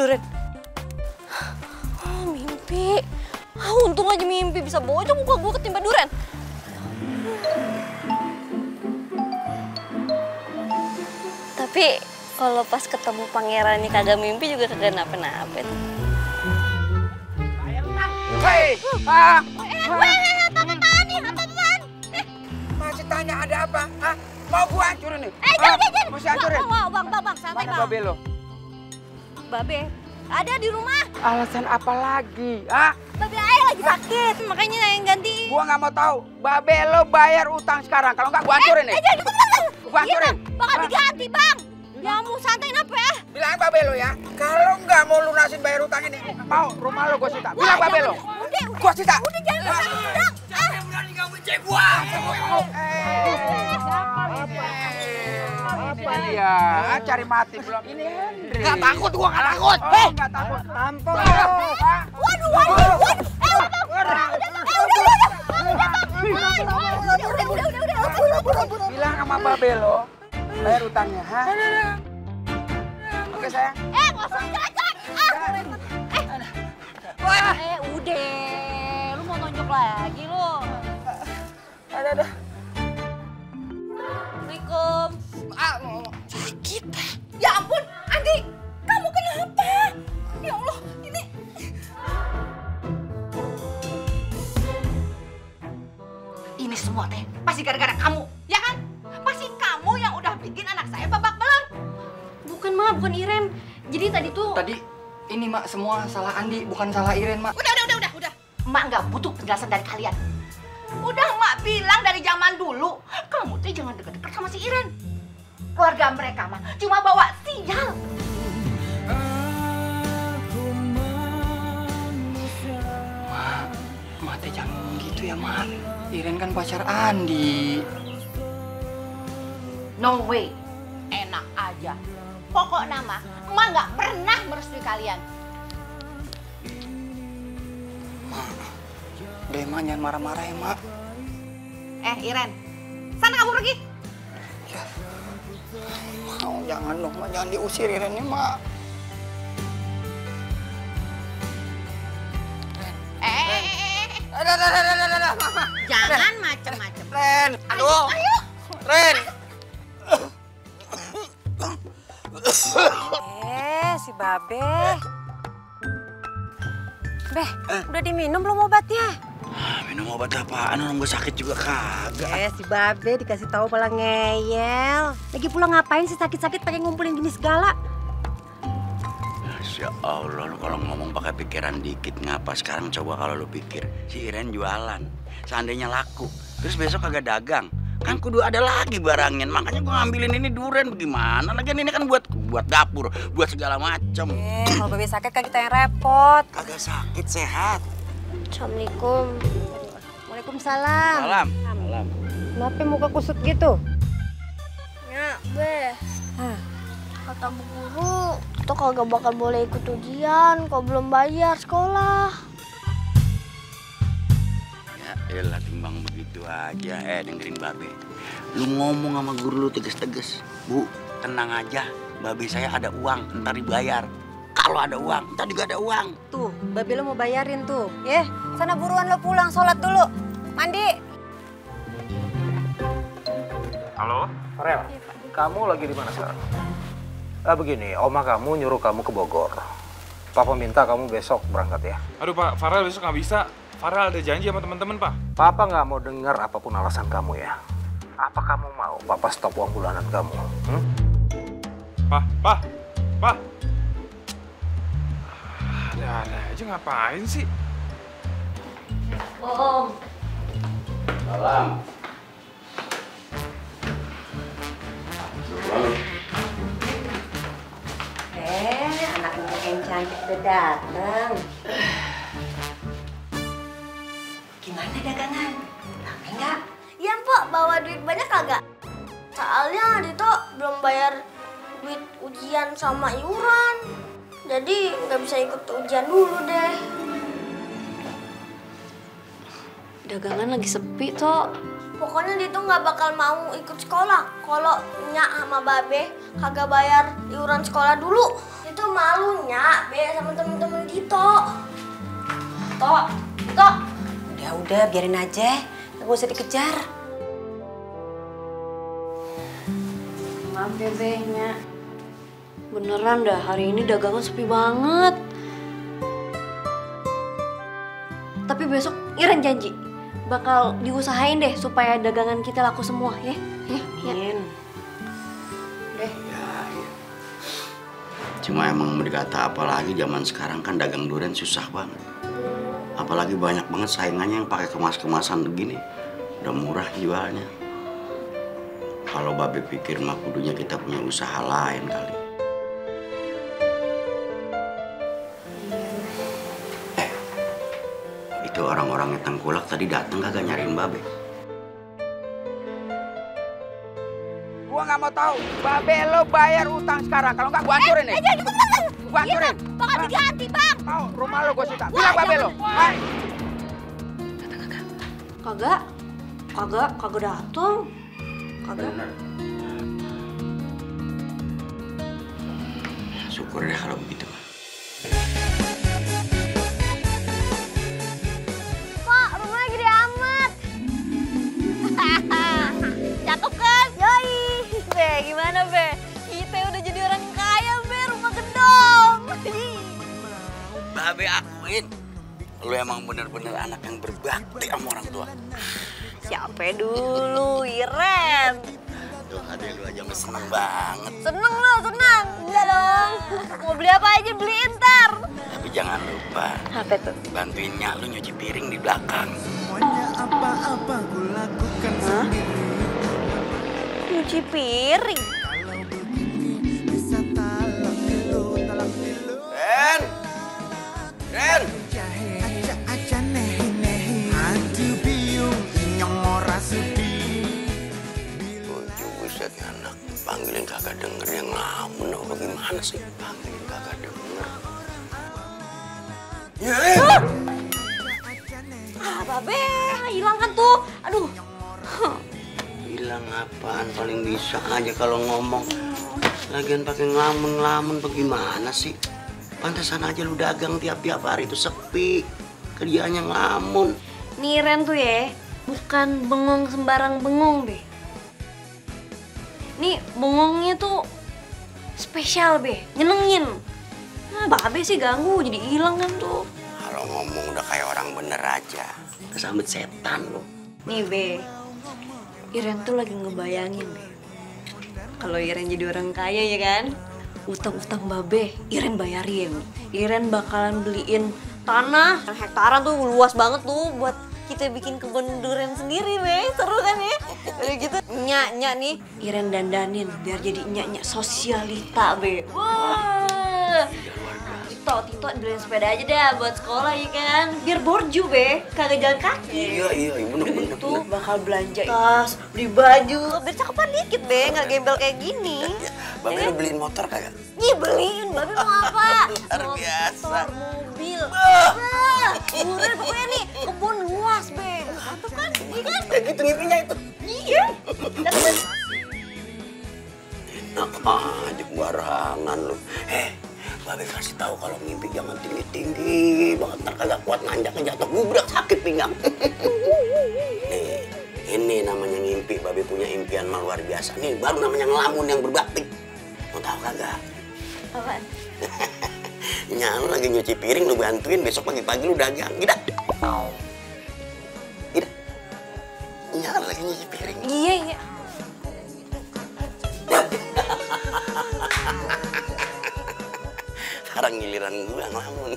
Duren. Oh, mimpi. Untung aja mimpi bisa bocor muka gue ketimpa Duren. Tapi kalau pas ketemu pangerannya kagak mimpi juga kagak napa-napa tuh. Hei, Apa-apaan nih? Apa-apaan? masih tanya ada apa? Mau gua hancurin nih? Jangan. Masih hancurin? Bang, santai Mana bang. Babe lo? Babe, ada di rumah. Alasan apa lagi? Babe ayah lagi sakit, makanya yang gantiin. Gua nggak mau tahu. Babe lo bayar utang sekarang. Kalau nggak gua hancurin nih. Gua hancurin. Iya, bakal diganti bang. Ya mau santai apa ya? Bilang Babe lo ya. Kalau nggak mau lunasin bayar utang ini, mau rumah lo gua sita. Bilang Babe lo. Udah. Gua sita. Udah jangan dong. Jangan berani kamu cek gua. Apa dia? Cari mati belum ini Henry. Nggak takut, gua nggak takut. Nggak takut. Tampol. Waduh. Udah. Bilang sama Babe lo, bayar utangnya, ha? Oke sayang. Langsung jalan. Udah. Lu mau tonjok lagi lu. Ada. Assalamualaikum. Sakit. Ya ampun, Andi. Kamu kenapa? Ya Allah, ini. Ini semua teh pasti gara-gara kamu, ya kan? Pasti kamu yang udah bikin anak saya babak belur. Bukan, Ma, bukan Iren. Jadi tadi tuh... Tadi ini Mak semua salah Andi, bukan salah Iren Mak. Udah. Emak nggak butuh penjelasan dari kalian. Udah emak bilang dari zaman dulu, kamu tuh jangan deket-deket sama si Iren. Keluarga mereka mah cuma bawa sial. Mak teh jangan gitu ya Mak. Iren kan pacar Andi. No way, enak aja. Pokoknya mah emak nggak pernah merestui kalian. Udah Mak, jangan marah-marah ya Mak. Iren, sana kamu pergi. Ya. Mau jangan dong Mak, jangan diusir Irennya Mak. Ada, Mama. Jangan macem-macem. Ren, aduh. Ren. Si Babe. Beh, udah diminum belum obatnya? Minum obat apaan? Orang gue sakit juga kagak. Si Babe dikasih tahu malah ngeyel. Lagi pula ngapain sih sakit-sakit pengen ngumpulin gini segala? Ya Allah, lu kalau ngomong pakai pikiran dikit, ngapa sekarang coba kalau lu pikir si Iren jualan, seandainya laku, terus besok kagak dagang, kan kudu ada lagi barangnya. Makanya gua ngambilin ini Duren, bagaimana? Lagian ini kan buat dapur, buat segala macem. Kalau Babe sakit kan kita yang repot. Kagak sakit, sehat. Assalamualaikum. Waalaikumsalam. Salam. Salam. Kenapa muka kusut gitu? Ya, Be. Kata bu guru, kita kagak bakal boleh ikut ujian kalau belum bayar sekolah. Ya elah, timbang begitu aja. Dengerin Babe. Lu ngomong sama guru lu tegas-tegas. Bu, tenang aja. Babe saya ada uang, ntar dibayar. Kalau ada uang, ntar juga ada uang. Tuh, Babe lo mau bayarin tuh. Sana buruan lo pulang, sholat dulu. Mandi. Halo? Farel, kamu lagi di mana sekarang? Begini, oma kamu nyuruh kamu ke Bogor. Papa minta kamu besok berangkat ya. Aduh Pak, Farel besok nggak bisa. Farel ada janji sama teman-teman Pak. Papa nggak mau dengar apapun alasan kamu ya. Apa kamu mau Papa stop uang bulanan kamu? Pak. Ada aja ngapain sih? Om. Salam. Anak yang cantik udah datang. Gimana dagangan? Rame nggak? Iya, Mpok, bawa duit banyak kagak? Soalnya Dito belum bayar duit ujian sama iuran. Jadi nggak bisa ikut ujian dulu deh. Dagangan lagi sepi, Tok. Pokoknya Dito nggak bakal mau ikut sekolah kalau Nya sama Babe kagak bayar iuran sekolah dulu. Dito Dito malunya Be sama temen-temen Dito. Dito. Udah, biarin aja. Nggak usah dikejar. Maaf ya, Be, Nya. Beneran dah, hari ini dagangan sepi banget. Tapi besok Iren janji bakal diusahain deh supaya dagangan kita laku semua ya. Ya. Deh. Ya. Cuma emang mau dikata apa lagi, zaman sekarang kan dagang durian susah banget. Apalagi banyak banget saingannya yang pakai kemas-kemasan begini. Udah murah jualnya. Kalau Babe pikir mah kudunya kita punya usaha lain kali. Itu orang-orang yang tengkulak tadi datang kagak nyariin Babe? Gua nggak mau tahu. Babe lo bayar utang sekarang. Kalau nggak gua hancurin nih. Gua hancurin. Bakal diganti, Bang. Mau rumah lo gua sita. Bilang Babe lo. Kagak datang. Kagak. Bener. Syukur deh kalau begitu. Pak, rumahnya gede amat. Cakep kan? Yoi. Be, gimana Be? Kita udah jadi orang kaya Be, rumah gedong. Babe akuin, lu emang bener-bener anak yang berbakti sama orang tua. Siapa dulu, Iren? Tuh adek lu aja seneng banget. Seneng lo, seneng. Iya dong. Mau beli apa aja beliin ntar. Tapi jangan lupa. Apa tuh? Bantuin Nyak lu nyuci piring di belakang. Hah? Nyuci piring? Ren! Buset anak, panggilin kagak denger yang ngelamun. Apa gimana sih? Panggilin kagak denger. Babe, hilang kan tuh. Aduh. Hilang apaan? Paling bisa aja kalau ngomong. Lagian pakai ngelamun bagaimana sih? Pantesan aja lu dagang tiap-tiap hari itu sepi. Kerjaannya ngelamun. Nih Ren tuh ya, bukan bengong sembarang bengong deh. Nih bengongnya tuh spesial Be, nyenengin. Nah, Babe sih ganggu, jadi hilang kan tuh. Kalau ngomong udah kayak orang bener aja. Kesambet setan lu. Nih Be, Iren tuh lagi ngebayangin Be. Kalau Iren jadi orang kaya ya kan, utang-utang Babe, Iren bayarin. Iren bakalan beliin tanah yang hektaran tuh luas banget tuh buat kita bikin kebun durian sendiri Be. Seru kan ya? Udah gitu nyak nih Iren dandanin biar jadi nyak sosialita Be. Wah. Tito beliin sepeda aja dah buat sekolah ya kan. Biar borju Be, kagak jalan kaki. Iya, bener. Tuh bakal belanja tas, beli baju, biar cakepan dikit Be, nggak gembel kayak gini. Babe lu beliin motor kagak? Ih beliin, Babe mau apa? Luar biasa. Motor, mobil. Durian pokoknya nih, kebun luas Be. Mantap kan? Iya kan? Ya gitu ngimpinya itu. Iya. Enak aja barangan lu. Babe kasih tahu kalau mimpi jangan tinggi-tinggi banget, ntar kagak kuat nanjaknya jatuh gubrak sakit pinggang. Nih, ini namanya ngimpi. Babe punya impian mah luar biasa. Nih baru namanya ngelamun yang berbakti. Mau tahu kagak? Apaan? Nyak lu lagi nyuci piring, lu bantuin, besok pagi-pagi lu dagang. Gida. Nyak lu lagi nyuci piring. Iya. Sekarang giliran gua ngelamun.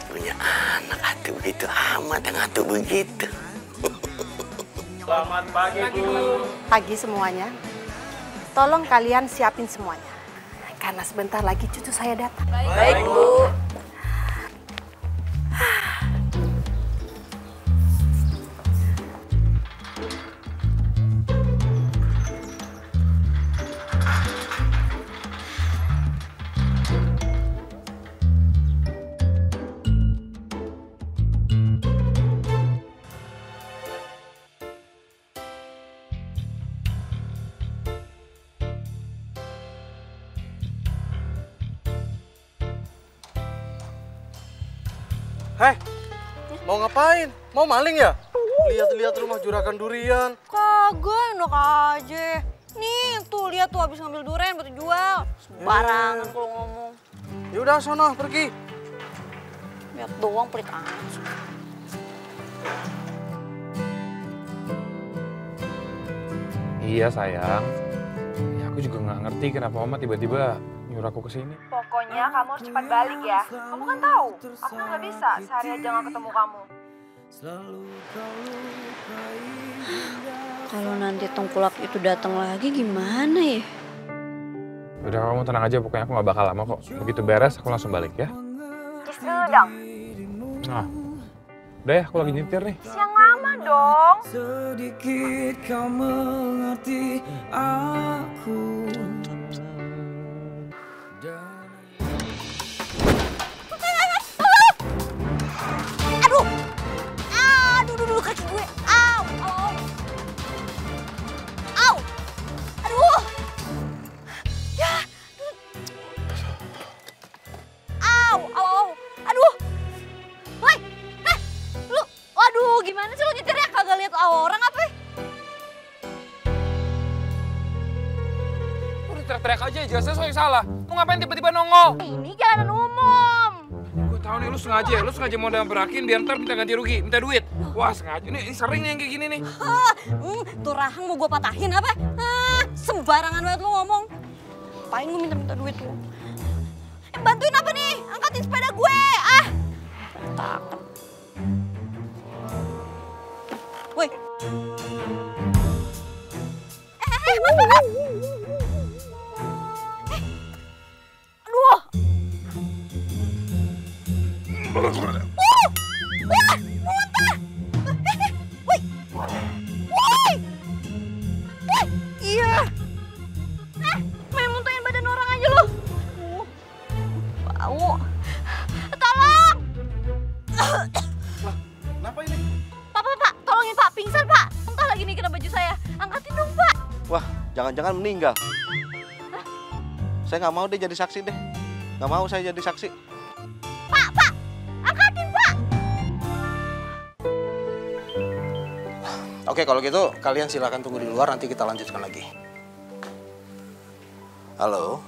Punya anak atuh begitu amat, yang atuh begitu. Selamat pagi, Bu. Pagi semuanya. Tolong kalian siapin semuanya. Karena sebentar lagi cucu saya datang. Baik Bu. Hei, mau ngapain? Mau maling ya? Lihat-lihat rumah juragan durian. Kagak, enak aja. Nih, tuh lihat tuh habis ngambil durian buat dijual. Sembarangan kalau ngomong. Ya udah sono, pergi. Lihat doang pelit amat. Iya sayang. Ya, aku juga nggak ngerti kenapa Oma tiba-tiba nyuruh aku kesini. Pokoknya kamu harus cepat balik ya. Kamu kan tahu, aku nggak bisa sehari aja nggak ketemu kamu. Kalau nanti tengkulak itu datang lagi gimana ya? Udah kamu tenang aja, pokoknya aku nggak bakal lama kok. Begitu beres aku langsung balik ya. Kiss dulu dong. Nah, udah ya, aku lagi nyetir nih. Yang lama dong. Sedikit kau mengerti aku. Aduh, kaki gue. Au. Au. Aduh. Ya. Au. Aduh. Woi. Lu, waduh, gimana sih lu nyetirnya? Kagak lihat orang apa? Udah teriak-teriak aja, jelasnya soalnya salah. Mau ngapain tiba-tiba nongol? Ini jalanan umum. Gue tahu nih, lu sengaja mau nabrak-brakin biar ntar minta ganti rugi, minta duit. Wah sengaja, ini sering nih yang kayak gini nih. Tuh rahang mau gue patahin apa? Sembarangan banget lu ngomong. Ngapain lu minta duit lu? Bantuin apa nih? Angkatin sepeda gue. Takut. Woi. Mas. Aduh. Iya. Main muntahin badan orang aja lu. Bau. Tolong. Kenapa ini? Pak, tolongin Pak, pingsan Pak. Entah lagi nih kena baju saya. Angkatin dong Pak. Wah, jangan-jangan meninggal. Saya nggak mau deh jadi saksi deh. Nggak mau saya jadi saksi. Pak, angkatin Pak. Oke, kalau gitu kalian silakan tunggu di luar, nanti kita lanjutkan lagi. Halo?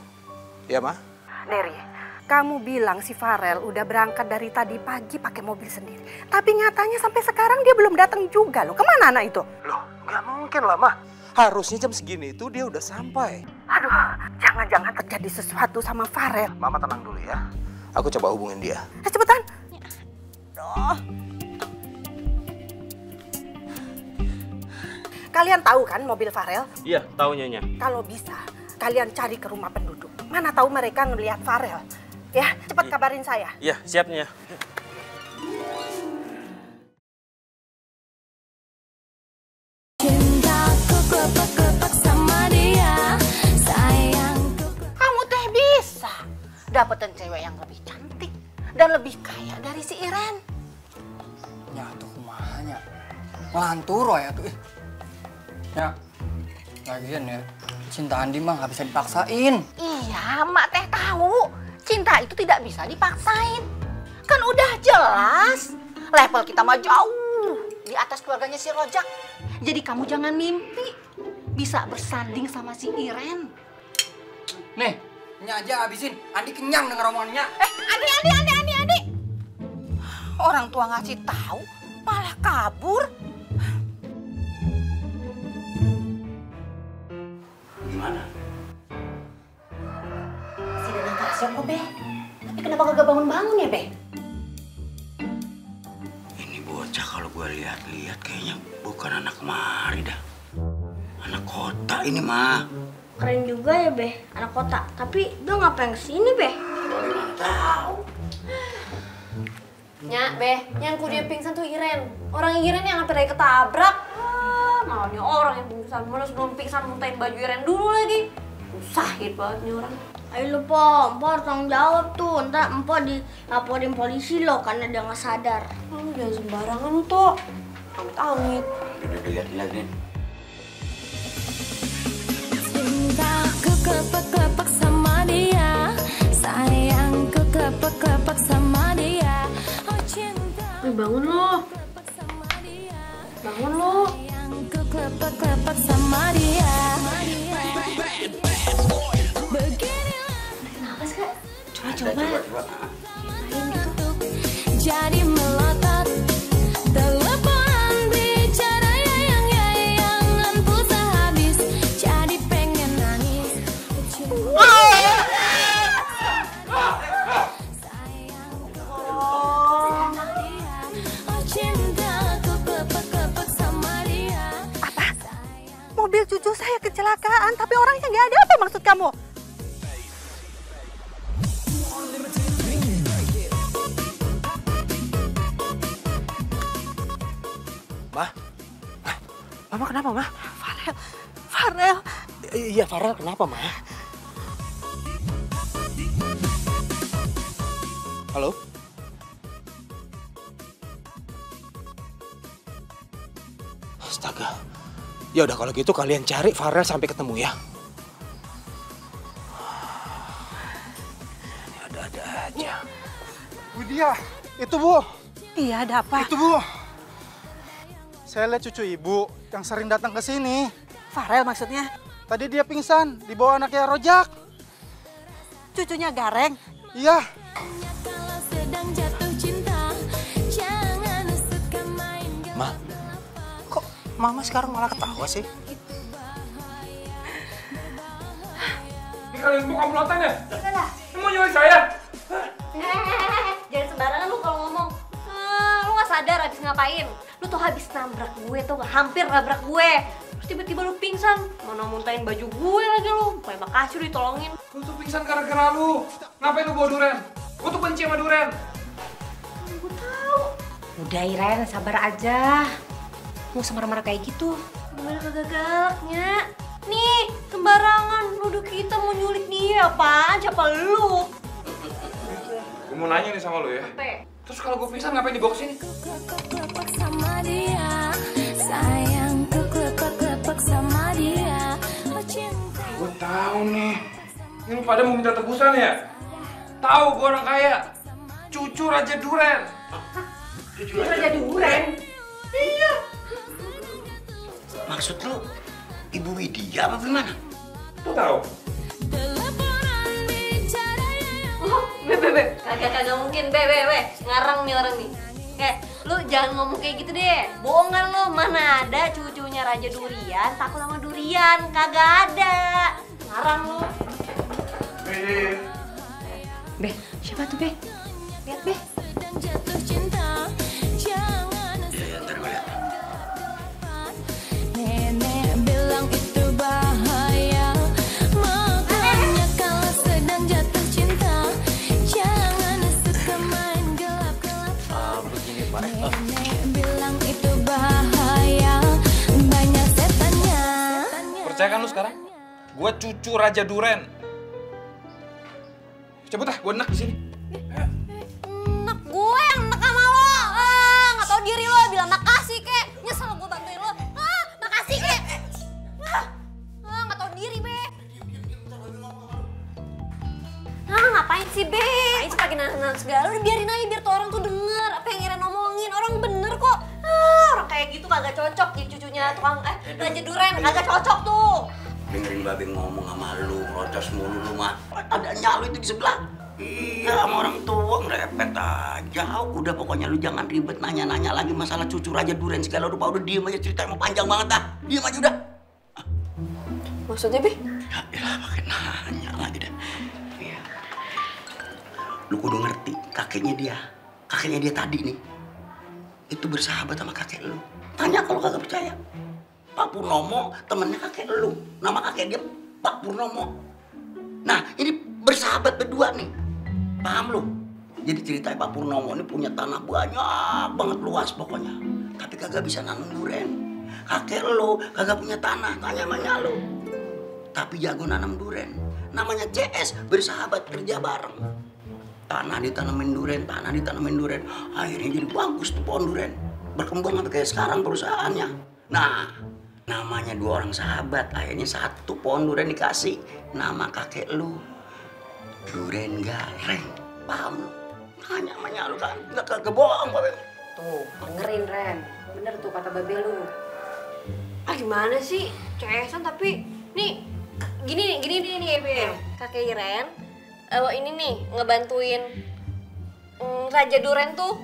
Iya, Ma? Dery, kamu bilang si Farel udah berangkat dari tadi pagi pakai mobil sendiri. Tapi nyatanya sampai sekarang dia belum datang juga loh. Kemana anak itu? Loh, nggak mungkin lah, Ma. Harusnya jam segini itu dia udah sampai. Aduh, jangan-jangan terjadi sesuatu sama Farel. Mama tenang dulu ya. Aku coba hubungin dia. Cepetan. Aduh. Kalian tahu kan mobil Farel? Iya, tahu Nyonya. Kalau bisa, kalian cari ke rumah penduduk. Mana tahu mereka ngelihat Farel. Ya, cepat kabarin saya. Iya, siap Nyonya. Kamu teh bisa dapetin cewek yang lebih cantik dan lebih kaya dari si Iren. Ya tuh kumahanya. Ngelantur ya tuh. Ya, lagian ya, cinta Andi mah nggak bisa dipaksain. Iya, Mak teh tahu. Cinta itu tidak bisa dipaksain. Kan udah jelas level kita mah jauh di atas keluarganya si Rojak. Jadi kamu jangan mimpi bisa bersanding sama si Iren. Nih, ini aja habisin. Andi kenyang denger omongannya. Andi. Orang tua ngasih tahu malah kabur. Gimana? Si Danang kasih kok, Be. Tapi kenapa kagak bangun-bangun ya, Be? Ini bocah kalau gue lihat-lihat kayaknya bukan anak mari dah. Anak kota ini mah. Keren juga ya, Be, anak kota. Tapi dia ngapain kesini, Be? Dari mana tahu? Nya, Be, yang kudu pingsan tuh Iren. Orang Iren yang sampai dari ketabrak. Namanya orang yang pingsan. Mana sebelum pingsan muntahin baju Iren dulu lagi. Usahin banget nih orang. Ayo lu, Po, harus tanggung jawab tuh. Ntar Empo dilaporin polisi loh karena dia nggak sadar. Lu jangan sembarangan lu, Tok. Amit-amit. Udah lihat nih. Cintaku kepak-kepak sama dia, sayangku kepak-kepak sama dia. Oh cinta. bangun lo. Bangun lo. Ku klepek-klepek sama dia. Kenapa sih, Kak? Coba. Jadi melotot teleponan bicara yang pulsa habis. Jadi pengen nangis. Mobil cucu saya kecelakaan, tapi orangnya nggak ada. Apa maksud kamu? Ma? Mama kenapa, Ma? Farel. Iya, Farel kenapa, Ma? Halo? Astaga. Ya udah kalau gitu kalian cari Farel sampai ketemu ya. Ini ada-ada aja. Bu Dia, itu Bu. Iya, ada apa? Itu Bu. Saya lihat cucu ibu yang sering datang ke sini. Farel maksudnya? Tadi dia pingsan, dibawa anaknya Rojak. Cucunya Gareng? Iya. Ma, kok Mama sekarang malah ketawa sih? Ini kalian semua komplotan ya? Ini mau nyulik saya? Jangan sembarangan lu kalau ngomong. Lu gak sadar habis ngapain? Lu tuh habis nabrak gue tuh, hampir nabrak gue. Terus tiba-tiba lu pingsan. Mana muntahin baju gue lagi lu. Kayak makasih ditolongin. Lu tuh pingsan gara-gara lu. Ngapain lu bawa duren? Gue tuh benci sama duren. Gue tahu. Udah Iren, sabar aja. Mau marah-marah kayak gitu. Gimana kagak galaknya? Nih, sembarangan nuduh kita mau nyulik dia. Apaan? Siapa lu? Gue mau nanya nih sama lu ya. Terus kalau gue pingsan ngapain dibawa kesini? Klepek sama dia, sayangku klepek-klepek sama dia. Gue tahu nih. Ini lu pada mau minta tebusan ya? Tahu gue orang kaya. Cucu Raja Duren. Cucu Raja Duren? Iya. Maksud lu Ibu Widya apa gimana? Lu tahu? Oh, Bebe, kagak mungkin, Bebe. Ngarang nih orang nih. Lu jangan ngomong kayak gitu deh. Bohongan lu, mana ada cucunya Raja Durian takut sama durian. Kagak ada. Ngarang lu. Be, siapa tuh, Be? Lihat, Be. Iya, ntar gue lihat. Nenek bilang itu bahaya, makanya kalau sedang jatuh cinta jangan suka main gelap-gelap. Begini Pak. Nenek bilang itu bahaya, banyak setannya. Percaya kan lu sekarang? Gue cucu Raja Duren. Cepet gue enak di sini. Enak gue yang enak sama lo. Nggak tau diri lo, bilang makasih kek. Nyesel gue bantuin lo. Makasih kek. Nggak tau diri, Be. Ngapain sih, Be? Ngapain sih pake nahan-nahan segala? Udah biarin aja biar tuh orang tuh denger apa yang Iren ngomongin. Orang bener kok. Orang kayak gitu kagak cocok jadi cucunya tukang Raja Duren. Kagak cocok tuh. Dengerin Babe ngomong sama lu, rocos mulu lu mah. Ada nyalu itu di sebelah. Iya, sama orang tua ngerepet aja. Udah pokoknya lu jangan ribet nanya-nanya lagi masalah cucu Raja Duren segala rupa. Udah diem aja, cerita emang panjang banget dah. Diem aja udah. Maksudnya, Be? Ya pakai nanya lagi deh. Iya. Lu kudu ngerti, kakeknya dia tadi nih. Itu bersahabat sama kakek lu. Tanya kalau kagak percaya. Pak Purnomo temennya kakek lu. Nama kakek dia Pak Purnomo. Nah, ini bersahabat berdua nih. Paham lu? Jadi ceritanya Pak Purnomo ini punya tanah banyak banget luas pokoknya. Tapi kagak bisa nanam duren. Kakek lu kagak punya tanah, tanya sama lu. Tapi jago nanam duren. Namanya CS, bersahabat kerja bareng. Tanah ditanamin duren. Akhirnya jadi bagus tuh pohon duren. Berkembang sampai kayak sekarang perusahaannya. Nah, namanya dua orang sahabat, akhirnya satu pohon duren dikasih nama kakek lu, Duren Gareng. Paham lu? Tanya sama lu kan, nggak kebohong, Babe. Tuh, dengerin Ren. Bener tuh kata babe lu. Ah gimana sih? CS-an tapi nih gini nih Be. Kakek Iren ini nih ngebantuin Raja Duren tuh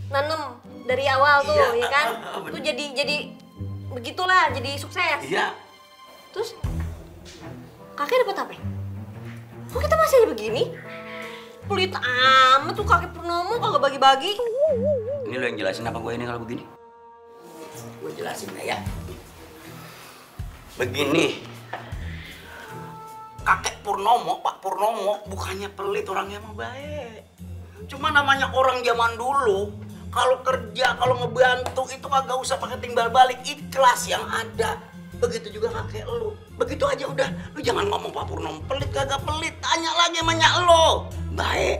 nanem dari awal tuh, ya kan? Tuh jadi begitulah, jadi sukses. Iya. Terus kakek dapat apa? Kok kita masih ada begini? Pelit amat tuh kakek Purnomo kagak bagi-bagi. Ini lo yang jelasin apa gue ini kalau begini? Gue jelasin ya. Begini, kakek Purnomo, Pak Purnomo bukannya pelit, orangnya mah baik. Cuma namanya orang zaman dulu, kalau kerja, kalau ngebantu itu kagak usah pakai timbal balik, ikhlas yang ada. Begitu juga kakek lu, begitu aja udah. Lu jangan ngomong Pak Purnomo pelit, kagak pelit. Tanya lagi sama nyak lo, baik.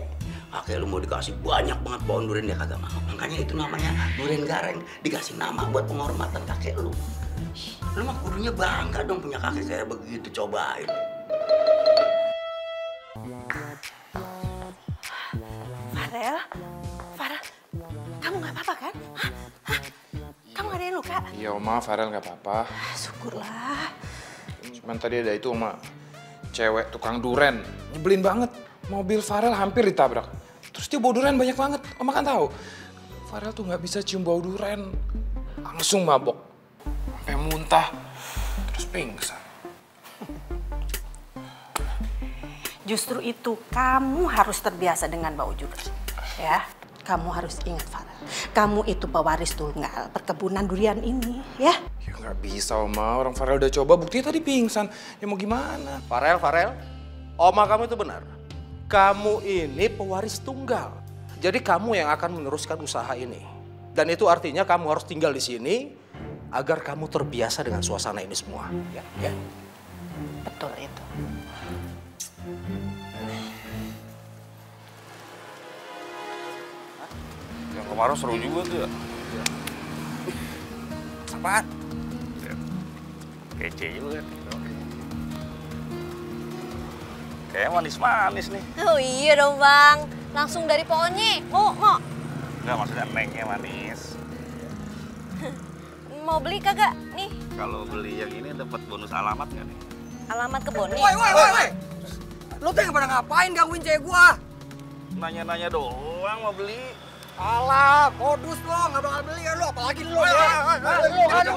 Kakek lu mau dikasih banyak banget pohon durian, dia kagak mau. Makanya itu namanya durian gareng, dikasih nama buat penghormatan kakek lu. Lu mah kudunya bangga dong punya kakek kayak begitu, cobain. Farel, kamu nggak apa-apa kan? Hah? Kamu nggak ada yang luka? Iya Oma, Farel nggak apa-apa. Syukurlah. Cuman tadi ada itu Oma, cewek tukang duren, nyebelin banget. Mobil Farel hampir ditabrak. Terus dia bawa duren banyak banget, Oma kan tahu. Farel tuh nggak bisa cium bau duren, langsung mabok, sampai muntah, terus pingsan. Justru itu kamu harus terbiasa dengan bau juga, ya. Kamu harus ingat Farel, kamu itu pewaris tunggal perkebunan durian ini, ya. Ya nggak bisa Oma, orang Farel udah coba, buktinya tadi pingsan. Ya mau gimana? Farel, oma kamu itu benar. Kamu ini pewaris tunggal. Jadi kamu yang akan meneruskan usaha ini. Dan itu artinya kamu harus tinggal di sini agar kamu terbiasa dengan suasana ini semua. Ya. Betul itu. Yang kemarin seru juga tuh ya. Apaan? Kece juga kan. Kayaknya manis-manis nih. Oh iya dong Bang, langsung dari pohonnya. Mau? Enggak, maksudnya nengnya manis. Mau beli kagak? Nih, Kalau beli yang ini dapat bonus alamat nggak nih? alamat kebunnya. Woi. Lu tuh yang pada ngapain gangguin cewek gua? Nanya-nanya doang mau beli. Alah, modus lo, nggak bakal beli ya lu, apalagi lu.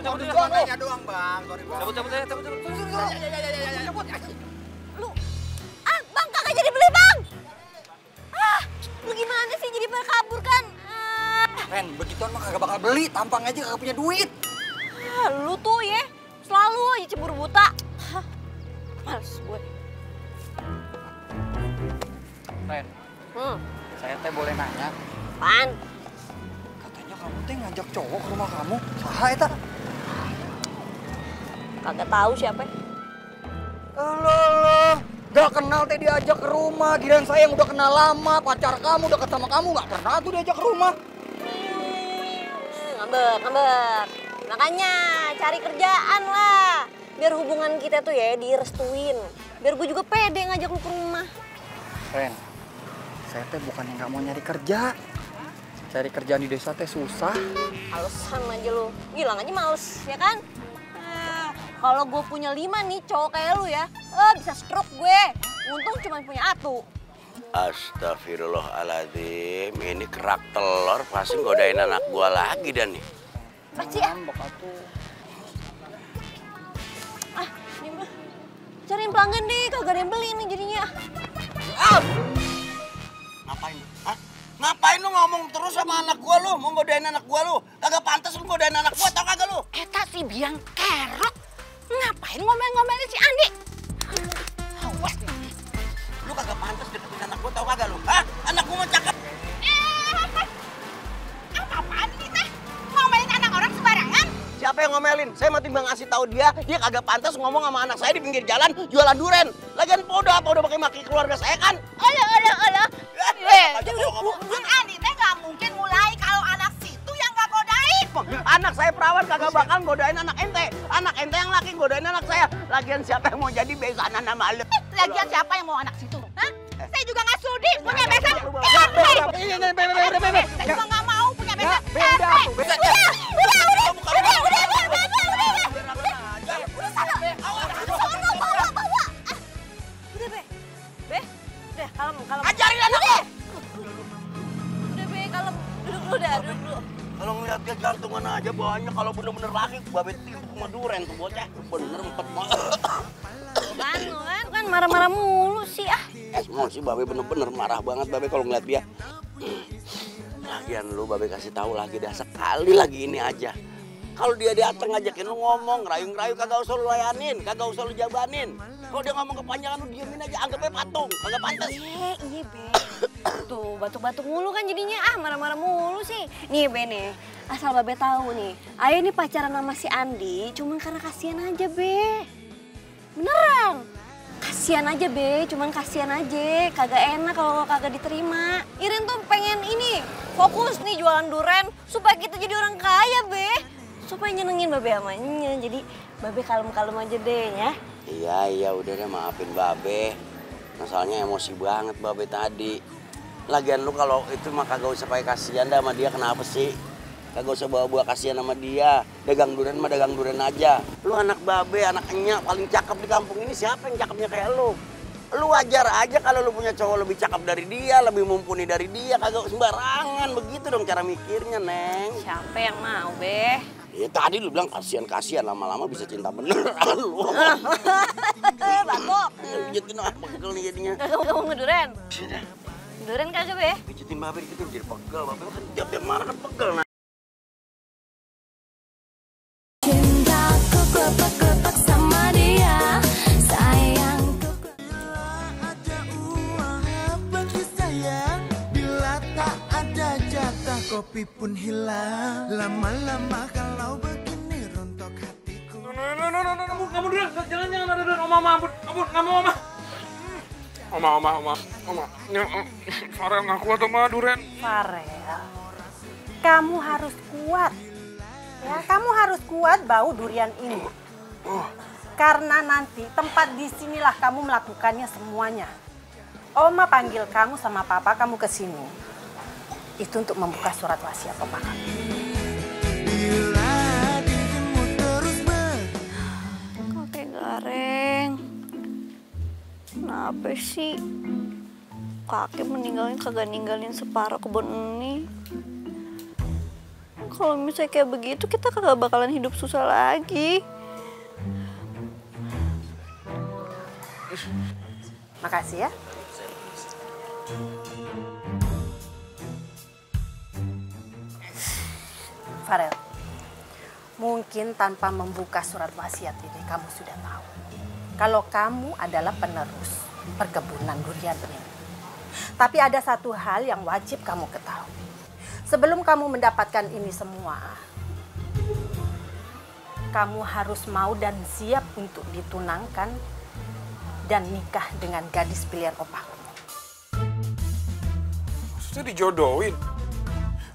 Modus doang, nanya doang bang. Cabut. Lu, Bang kagak jadi beli Bang. Lu gimana sih jadi pada kabur kan? Ren, begituan mah kagak bakal beli, tampang aja kagak punya duit. Lu tuh ya, selalu aja cemburu buta. Males gue. Ren, saya teh boleh nanya? Apaan? Katanya kamu teh ngajak cowok ke rumah kamu, saha eta? Kagak tahu siapa. Alah, gak kenal teh diajak ke rumah. Giliran saya yang udah kenal lama, pacar kamu, deket sama kamu, gak pernah tuh diajak ke rumah. Ngambek. Makanya cari kerjaan lah. Biar hubungan kita tuh ya direstuin. Biar gue juga pede ngajak lu ke rumah. Ren, saya teh bukan yang gak mau nyari kerja. Cari kerjaan di desa teh susah. Alasan aja lu. Bilang aja males, ya kan? Kalau gue punya 5 nih cowok kayak lu ya, bisa stroke gue. Untung cuma punya 1. Astagfirullahaladzim, ini kerak telur pasti godain anak gua lagi dan nih. Pasti ya? Ini mah. Cariin pelanggan deh, kagak ada yang beli nih jadinya. Ngapain? Ngapain lu ngomong terus sama anak gua lu? Mau godain anak gua lu? Kagak pantas lu godain anak gua, tau kagak lu? Eta si biang kerok. Ngapain ngomel-ngomelin si Andi? Awas nih. Lu kagak pantas deketin anak gua, tau kagak lu? Anak gua mau cakep. Apaan ini teh? Ngomelin anak orang sembarangan? Siapa yang ngomelin? Saya mau timbang ngasih tahu dia kagak pantas ngomong sama anak saya di pinggir jalan jualan duren. Lagian udah pakai maki keluarga saya kan? Olah. Andi teh nggak mungkin mulai kalau anak situ yang nggak godain. Anak saya perawan kagak bakal godain anak ente. Anak ente yang laki godain anak saya. Lagian siapa yang mau jadi besan anak malu? Lagian siapa yang mau anak situ? Hah? Saya juga nggak sudi punya besan. Saya juga nggak mau punya besan. mana aja banyak. Kalau bener-bener laki, babe timpuk sama duren tuh bocah. Bener empet banget. Kan marah-marah mulu sih ah. Mau sih babe bener-bener marah banget babe kalau ngeliat dia. Lagian lu babe kasih tahu lagi dah sekali lagi ini aja. Kalau dia datang ngajakin lu ngomong, rayu-rayu kagak usah lu layanin, kagak usah lu jabanin. Kalau dia ngomong kepanjangan lu diemin aja, anggapnya patung, kagak pantas. Iya Be. Tuh batuk-batuk mulu kan jadinya marah-marah mulu sih. Nih Be nih, asal Babe tahu nih, Ayu ini pacaran sama si Andi cuman karena kasihan aja Be. Beneran. Kasihan aja Be, cuman kasihan aja. Kagak enak kalau kagak diterima. Iren tuh pengen ini, fokus nih jualan duren supaya kita jadi orang kaya Be. Supaya nyenengin Babe amanya, jadi Babe kalem-kalem aja deh ya. Iya udah deh maafin babe. Masalahnya emosi banget babe tadi. Lagian lu kalau itu mah kagak usah pakai kasihan dah sama dia, kenapa sih? Kagak usah bawa kasihan sama dia. Dagang duren mah dagang duren aja. Lu anak babe, anak enyak paling cakep di kampung ini, siapa yang cakepnya kayak lu? Lu wajar aja kalau lu punya cowok lebih cakep dari dia, lebih mumpuni dari dia, kagak sembarangan begitu dong cara mikirnya, Neng. Siapa yang mau, Be? Ya tadi lu bilang kasihan, lama-lama bisa cinta beneran lu. Batuk. Pijetin pegel nih jadinya. Kagak mau ngeduren? Duren kagak, Be? Pijetin babe dikit jadi pegel, babe kan tiap marah kan pegel. Cintaku kepak-kepak sama dia, sayangku. Ada uang bagi saya, bila tak ada jatah kopi pun hilang. Lama-lama kalau begini rontok hatiku. Kamu dulu, jangan ada dulu. Oma, ampun, nggak mau Oma. Oma. Farel nggak kuat sama duren. Farel, kamu harus kuat. Ya, kamu harus kuat bau durian ini. Karena nanti tempat disinilah kamu melakukannya semuanya. Oma panggil kamu sama papa kamu ke sini. Itu untuk membuka surat wasiat papa kamu. Kakek Gareng, kenapa sih kakek meninggalin kagak ninggalin separuh kebun ini? Kalau misalnya kayak begitu kita kagak bakalan hidup susah lagi. Makasih ya. Farel, mungkin tanpa membuka surat wasiat ini kamu sudah tahu kalau kamu adalah penerus perkebunan durian ini. Tapi ada satu hal yang wajib kamu ketahui. Sebelum kamu mendapatkan ini semua, kamu harus mau dan siap untuk ditunangkan dan nikah dengan gadis pilihan opah. Maksudnya dijodohin?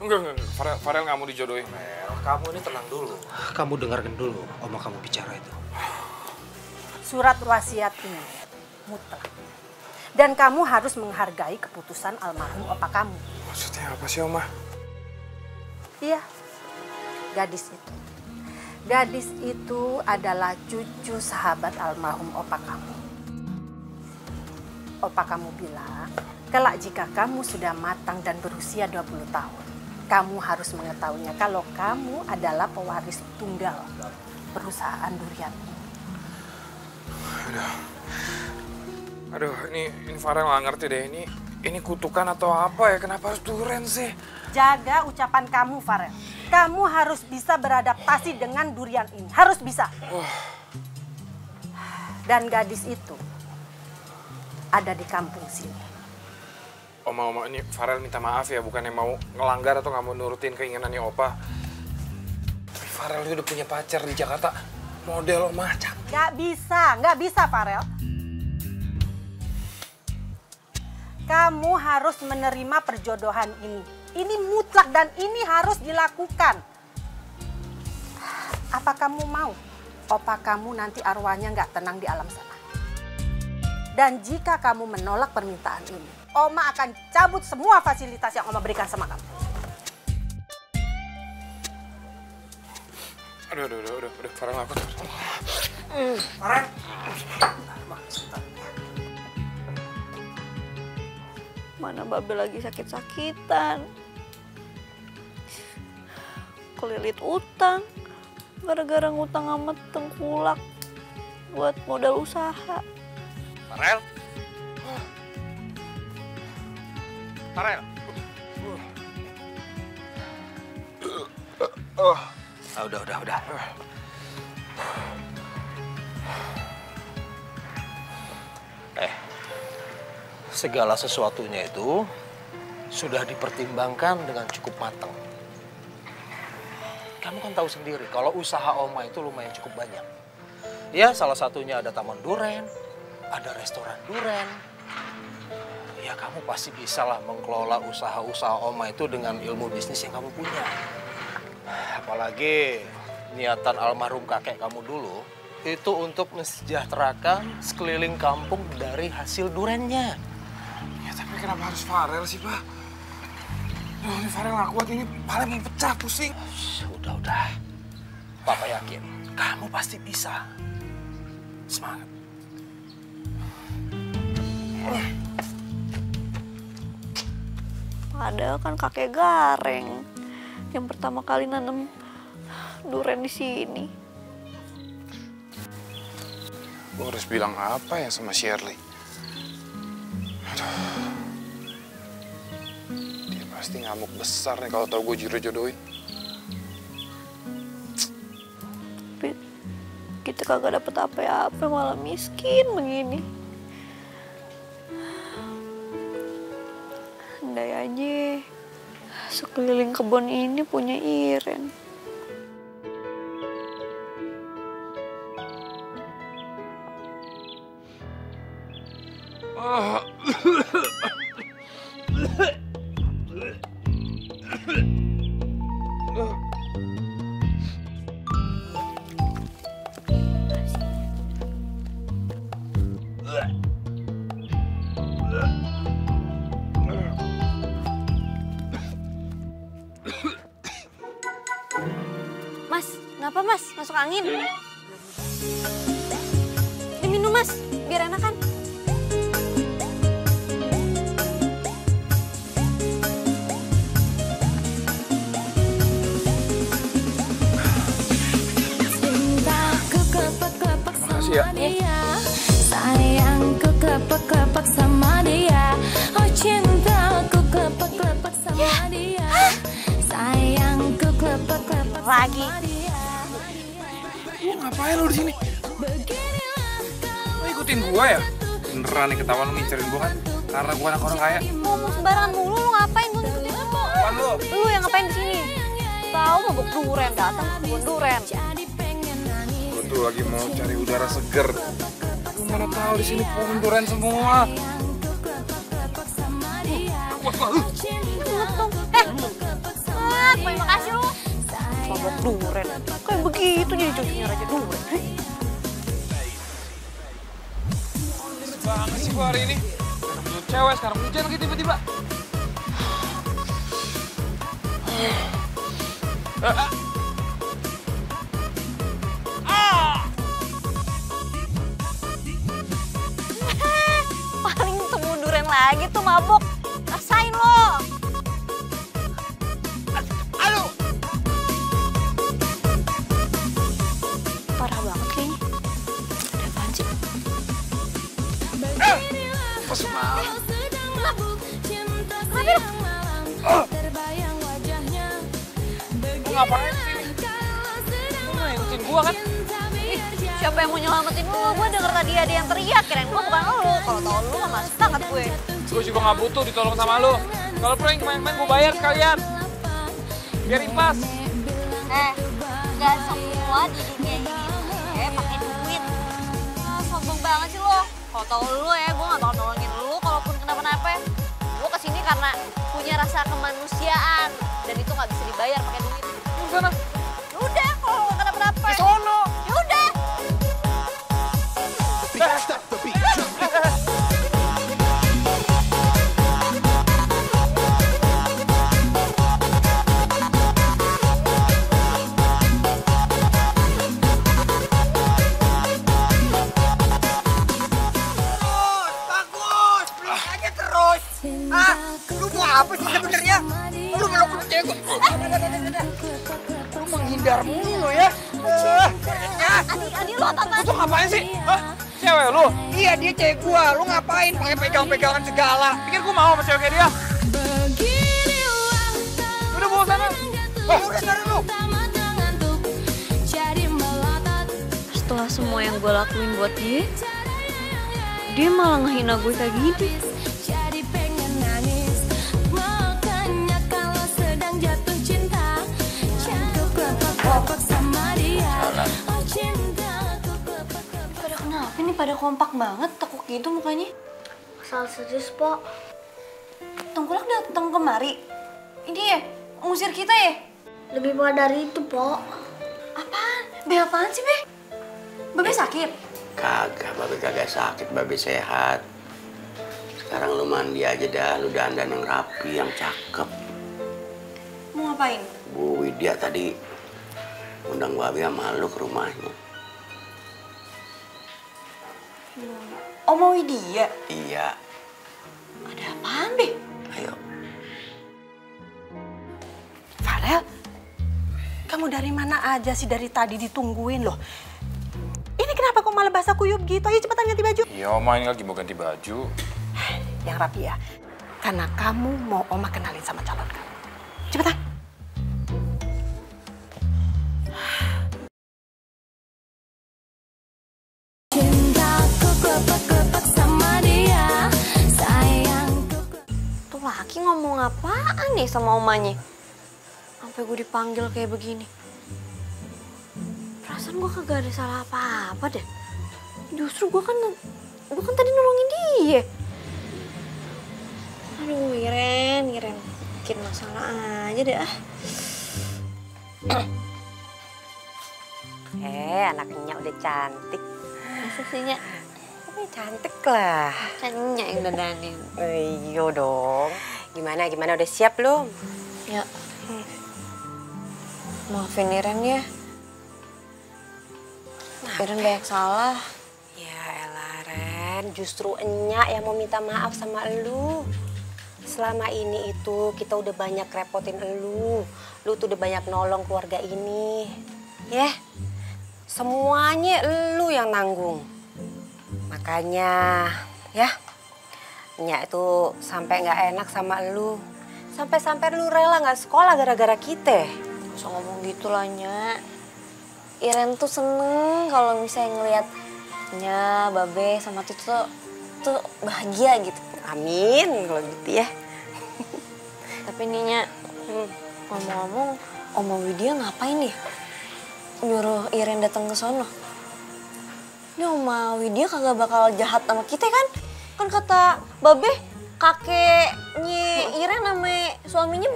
Enggak. Farel nggak mau dijodohin. Mel, kamu ini tenang dulu. Kamu dengarkan dulu oma kamu bicara itu. Surat wasiat ini mutlak. Dan kamu harus menghargai keputusan almarhum opa kamu. Maksudnya apa sih, Oma? Iya, gadis itu. Gadis itu adalah cucu sahabat almarhum opa kamu. Opa kamu bilang, kelak jika kamu sudah matang dan berusia 20 tahun, kamu harus mengetahuinya kalau kamu adalah pewaris tunggal perusahaan durian. Aduh, ini Farel nggak ngerti deh. Ini kutukan atau apa ya? Kenapa harus duren sih? Jaga ucapan kamu, Farel. Kamu harus bisa beradaptasi dengan durian ini. Harus bisa. Dan gadis itu ada di kampung sini. Oma, ini Farel minta maaf ya. Bukannya mau ngelanggar atau nggak mau nurutin keinginannya Opa. Tapi Farel udah punya pacar di Jakarta. Model Oma. Nggak bisa Farel. Kamu harus menerima perjodohan ini. Ini mutlak dan ini harus dilakukan. Apa kamu mau? Opa kamu nanti arwahnya nggak tenang di alam sana. Dan jika kamu menolak permintaan ini, Oma akan cabut semua fasilitas yang Oma berikan sama kamu. Udah, Farel ngaku. Farel. Mana Babe lagi sakit-sakitan. kelilit utang. Gara-gara ngutang sama tengkulak buat modal usaha. Farel? Farel? Udah. Segala sesuatunya itu sudah dipertimbangkan dengan cukup matang. Kamu kan tahu sendiri kalau usaha Oma itu lumayan cukup banyak. Ya, salah satunya ada taman duren, ada restoran duren. Ya, kamu pasti bisa lah mengelola usaha-usaha Oma itu dengan ilmu bisnis yang kamu punya. Apalagi niatan almarhum kakek kamu dulu itu untuk mensejahterakan sekeliling kampung dari hasil durennya. Ya tapi kenapa harus Farel sih, Pak? Duh, ini Farel nggak kuat, ini paling mau pecah, pusing. Udah. Papa yakin kamu pasti bisa. Semangat. Padahal kan kakek Gareng yang pertama kali nanam duren di sini. Gue harus bilang apa ya sama Shirley? Aduh. Dia pasti ngamuk besar nih kalau tahu gue jodoh-jodohin. Tapi kita kagak dapet apa-apa, malah miskin begini. Andai aja sekeliling kebun ini punya Iren. Mas, kenapa Mas? Masuk angin? Diminum Mas, biar enakan. Makasih ya. Sayangku klepek-klepek sama dia. Oh cintaku klepek-klepek sama dia. Sayangku klepek-klepek lagi. Ngapain lu di sini? Lu ikutin gua ya? Beneran nih ketahuan lu ngincerin gua kan? Karena gua anak orang kaya. Ngomong sembarangan mulu, lu ngapain? Gue ngikutin lu. Apaan lu? Lu yang ngapain di sini? Tahu mabuk duren, datang ke kebun duren. Gua tuh lagi mau cari udara seger. Lu mana tahu di sini pohon duren semua. Terima kasih lu. Mabok duren. Kayak begitu jadi cucunya Raja Duren. Banget sih gua hari ini. Dulu cewek, sekarang hujan lagi tiba-tiba. Paling temu duren lagi tuh mabok. Rasain lo. Aduh. Parah banget kayaknya. Ada apaan sih? Pas malam. Lu ngapain sini? Lu nggak ngikutin gua kan? Siapa yang mau nyelamatin lu? Gue denger tadi ada yang teriak, kirain gue bukan lu. Kalau tau lu mah masih banget gue. Gue juga nggak butuh ditolong sama lu. Kalau perlu yang main-main gue bayar sekalian. Biar impas. Gak semua di dunia ini pakai duit. Sombong banget sih lo. Kalau tau lu ya, gue gak bakal nolongin lu kalaupun kenapa-napa. Gue kesini karena punya rasa kemanusiaan. Dan itu gak bisa dibayar pakai duit. Di sana. Yaudah, kalau gak kenapa-napa. Di sono. Yaudah. Lu mau apa sih sebenarnya? Lu meluk-meluk cewek gua. menghindar mulu ya. Adi lo apa? Lu tuh ngapain sih? Hah? Cewek lu? Iya, dia cewek gua. Lu ngapain pakai pegang-pegangan segala? Pikir gua mau sama cewek kayak dia? Udah bawa sana. Udah sana lu. Setelah semua yang gue lakuin buat dia malah ngehina gue kayak gini. Pada kenapa nih, pada kompak banget, tekuk gitu mukanya. Asal serius, Pok. Tengkulak datang kemari. Ini ya, ngusir kita ya? Lebih parah dari itu, Pok. Apaan? Be apaan sih, Be? Babe sakit? Kagak, Babe kagak sakit, Babe sehat. Sekarang lu mandi aja dah, lu dandan yang rapi, yang cakep. Mau ngapain? Bu Widya tadi undang Babe sama lu ke rumahnya. Oma Widya? Iya. Ada apaan, Be? Ayo. Farel, kamu dari mana aja sih dari tadi ditungguin loh? Ini kenapa kok malah basah kuyup gitu? Ayo cepetan ganti baju. Iya, Oma ini lagi mau ganti baju. Yang rapi ya. Karena kamu mau Oma kenalin sama calon kamu. Cepetan. Cintaku klepek-klepek sama dia, sayangku. Tuh laki ngomong apaan nih sama omanya? Sampai gue dipanggil kayak begini. Perasaan gue kagak ada salah apa-apa deh. Justru gue kan tadi nolongin dia. Aduh, Iren, bikin masalah aja deh ah. Anaknya udah cantik. Masa sih, Nya? Cantik lah. Kan Nya yang dandanin. Iya dong. Gimana udah siap belum? Ya. Maafin Iren ya. Iren banyak salah. Ya elah Ren, justru Enya yang mau minta maaf sama elu. Selama ini itu kita udah banyak repotin elu. Lu tuh udah banyak nolong keluarga ini. Ya, semuanya elu yang nanggung. Makanya ya, Enya itu sampai nggak enak sama elu. Sampai-sampai lu rela nggak sekolah gara-gara kita. Gak usah ngomong gitu lah, Nya. Iren tuh seneng kalau misalnya ngeliat Nya, Babe, sama Tutu tuh bahagia gitu. Amin kalau gitu ya. Tapi nih, Nya, ngomong-ngomong, Oma Widya ngapain nih? Nyuruh Iren datang ke sono. Ini Oma Widya kagak bakal jahat sama kita kan? Kan kata Babe, kakeknya Iren sama suaminya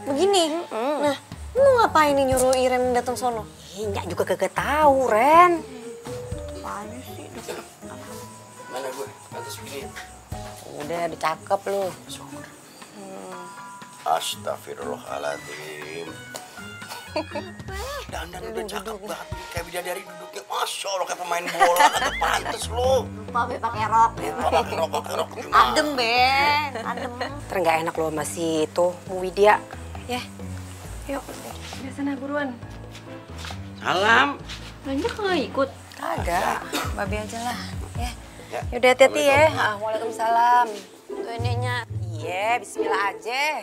begini. Nah, lu mau ngapain nih nyuruh Iren datang sono? Nya juga kagak tahu, Ren. Apaan sih? Mana gue? Atas begini. Udah cakep lu. Astagfirullahaladzim. Dandan udah cakep banget. Kayak bidadari duduknya. Masya Allah kayak pemain bola. Kagak pantes lu. Lupa Be pakai rok. Pakai rok gimana? Adem, Be. Adem. Ntar nggak enak lu masih itu, Bu Widya. Ya. Yuk, sana buruan. Salam. Banyak nggak ikut? Kagak. Babe aja lah. Ya. Yaudah hati-hati ya. Waalaikumsalam. Tuh ini, Nya. Iya, bismillah aja.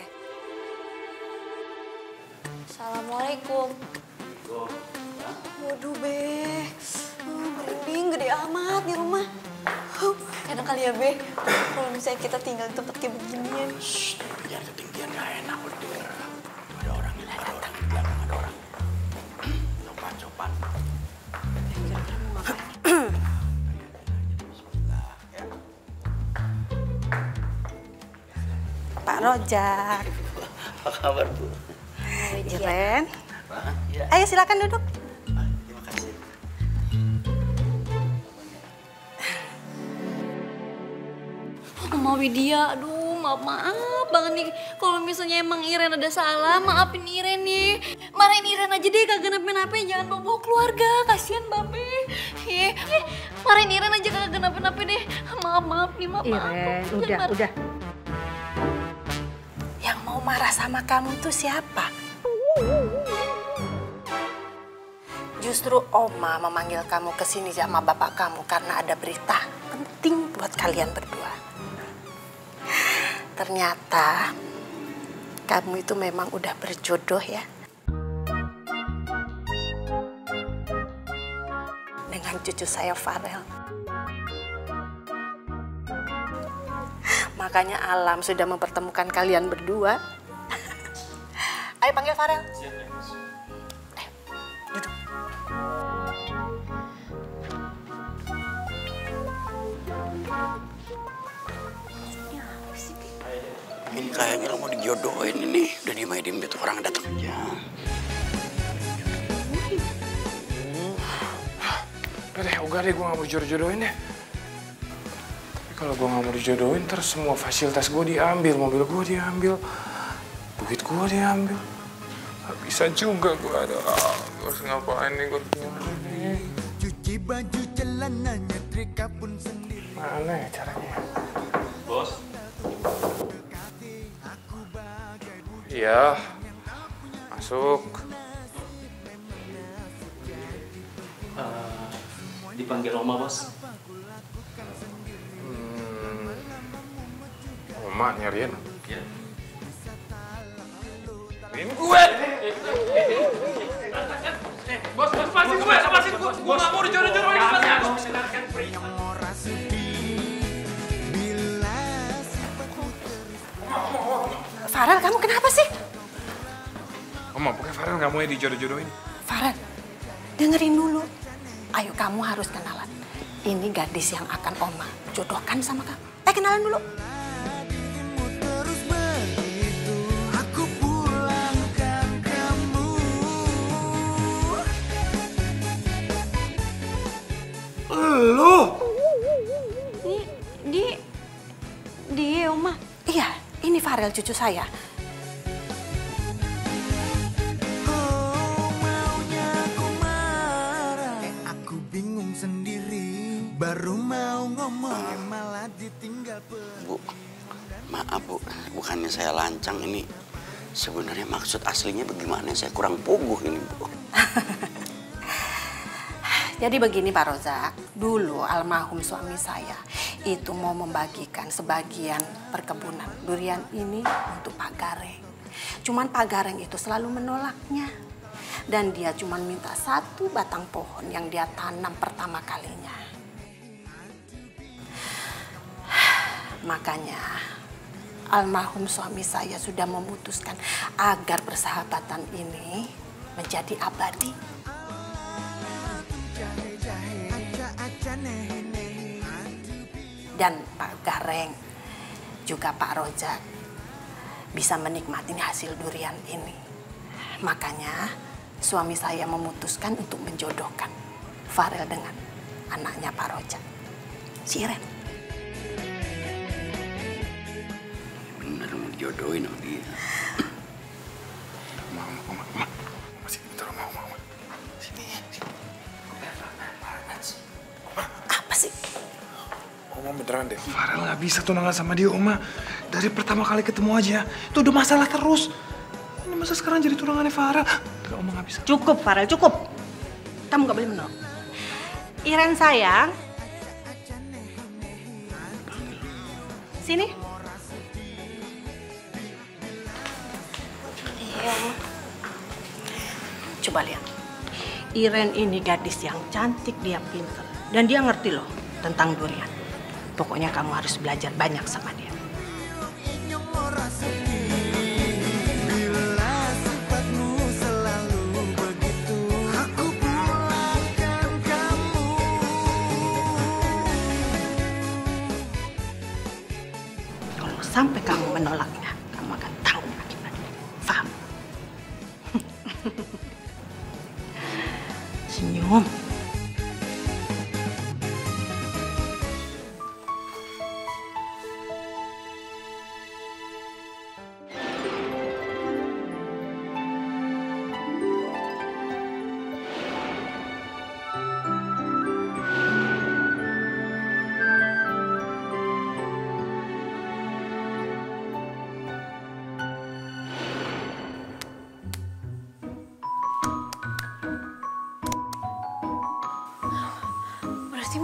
Assalamualaikum. Waduh, Be. Merinding gede amat di rumah. Enak kali ya, Be. Kalau misalnya kita tinggal di tempat kayak beginian. Shh, jangan ketinggian, gak enak udah denger. Ada orang di belakang, ada orang. Sopan. Kira-kira mau ngapain? Pak Rojak. Apa kabar, Bu? Iren. Ya. Ayo silakan duduk. Terima kasih. Oma Widya, aduh maaf banget nih. Kalau misalnya emang Iren ada salah, maafin Iren nih. Marahin Iren aja deh, kagak napa-napa, jangan bawa keluarga, kasihan Babe. Marahin Iren aja kagak napa-napa deh. Maaf nih, maaf. Iren, udah. Yang mau marah sama kamu tuh siapa? Justru Oma memanggil kamu ke sini sama bapak kamu karena ada berita penting buat kalian berdua. Ternyata kamu itu memang udah berjodoh ya. Dengan cucu saya Farel. Makanya alam sudah mempertemukan kalian berdua. Ayo panggil Farel. Duduk. Ini kayaknya lo mau dijodohin ini. Udah diem tuh orang datang aja. Udah deh, gue gak mau dijodohin deh. Tapi kalau gue gak mau dijodohin, terus semua fasilitas gue diambil, mobil gue diambil, duit gue diambil. Gak bisa juga gue ada. Gue harus ngapain nih gue nih? Cuci baju celananya, trika pun sendiri. Mana ya caranya? Bos. Iya, masuk. Dipanggil Oma, Bos. Oma nyariin? Iya. Nyariin gue! Bos, lepasin gue! Gue gak mau dijodoh-jodohin, lepasin! Farel, kamu kenapa sih? Oma, pokoknya Farel gak mau ya dijodoh-jodohin. Farel, dengerin dulu. Ayo, kamu harus kenalan. Ini gadis yang akan Oma jodohkan sama kamu. Kenalan dulu. Aku pulangkan kamu. Lu? Dia Oma. Iya, ini Farel cucu saya. Aku bingung sendiri, baru mau ngomong malah ditinggal. Bu, maaf Bu, bukannya saya lancang ini. Sebenarnya maksud aslinya bagaimana? Saya kurang puguh ini Bu. Jadi begini Pak Rozak, dulu almarhum suami saya itu mau membagikan sebagian perkebunan durian ini untuk Pak Gareng. Cuman Pak Gareng itu selalu menolaknya. Dan dia cuma minta 1 batang pohon yang dia tanam pertama kalinya. Makanya almarhum suami saya sudah memutuskan agar persahabatan ini menjadi abadi. Dan Pak Gareng juga Pak Rojak bisa menikmati hasil durian ini. Makanya suami saya memutuskan untuk menjodohkan Farel dengan anaknya Pak Rojak, si Iren. Bener mau dijodohin sama dia. Apa sih? Oma beneran deh, Farel gak bisa tunangan sama dia, Oma. Dari pertama kali ketemu aja, itu udah masalah terus. Ini masa sekarang jadi tunangannya Farel? Udah, Oma gak bisa. Cukup Farel, cukup. Kamu gak boleh menolak. Iren sayang. Sini. Iya. Coba lihat. Iren ini gadis yang cantik, dia pintar. Dan dia ngerti loh tentang durian. Pokoknya kamu harus belajar banyak sama dia. Kalau sampai kamu menolaknya, kamu akan tanggung akibatnya. Paham? Senyum.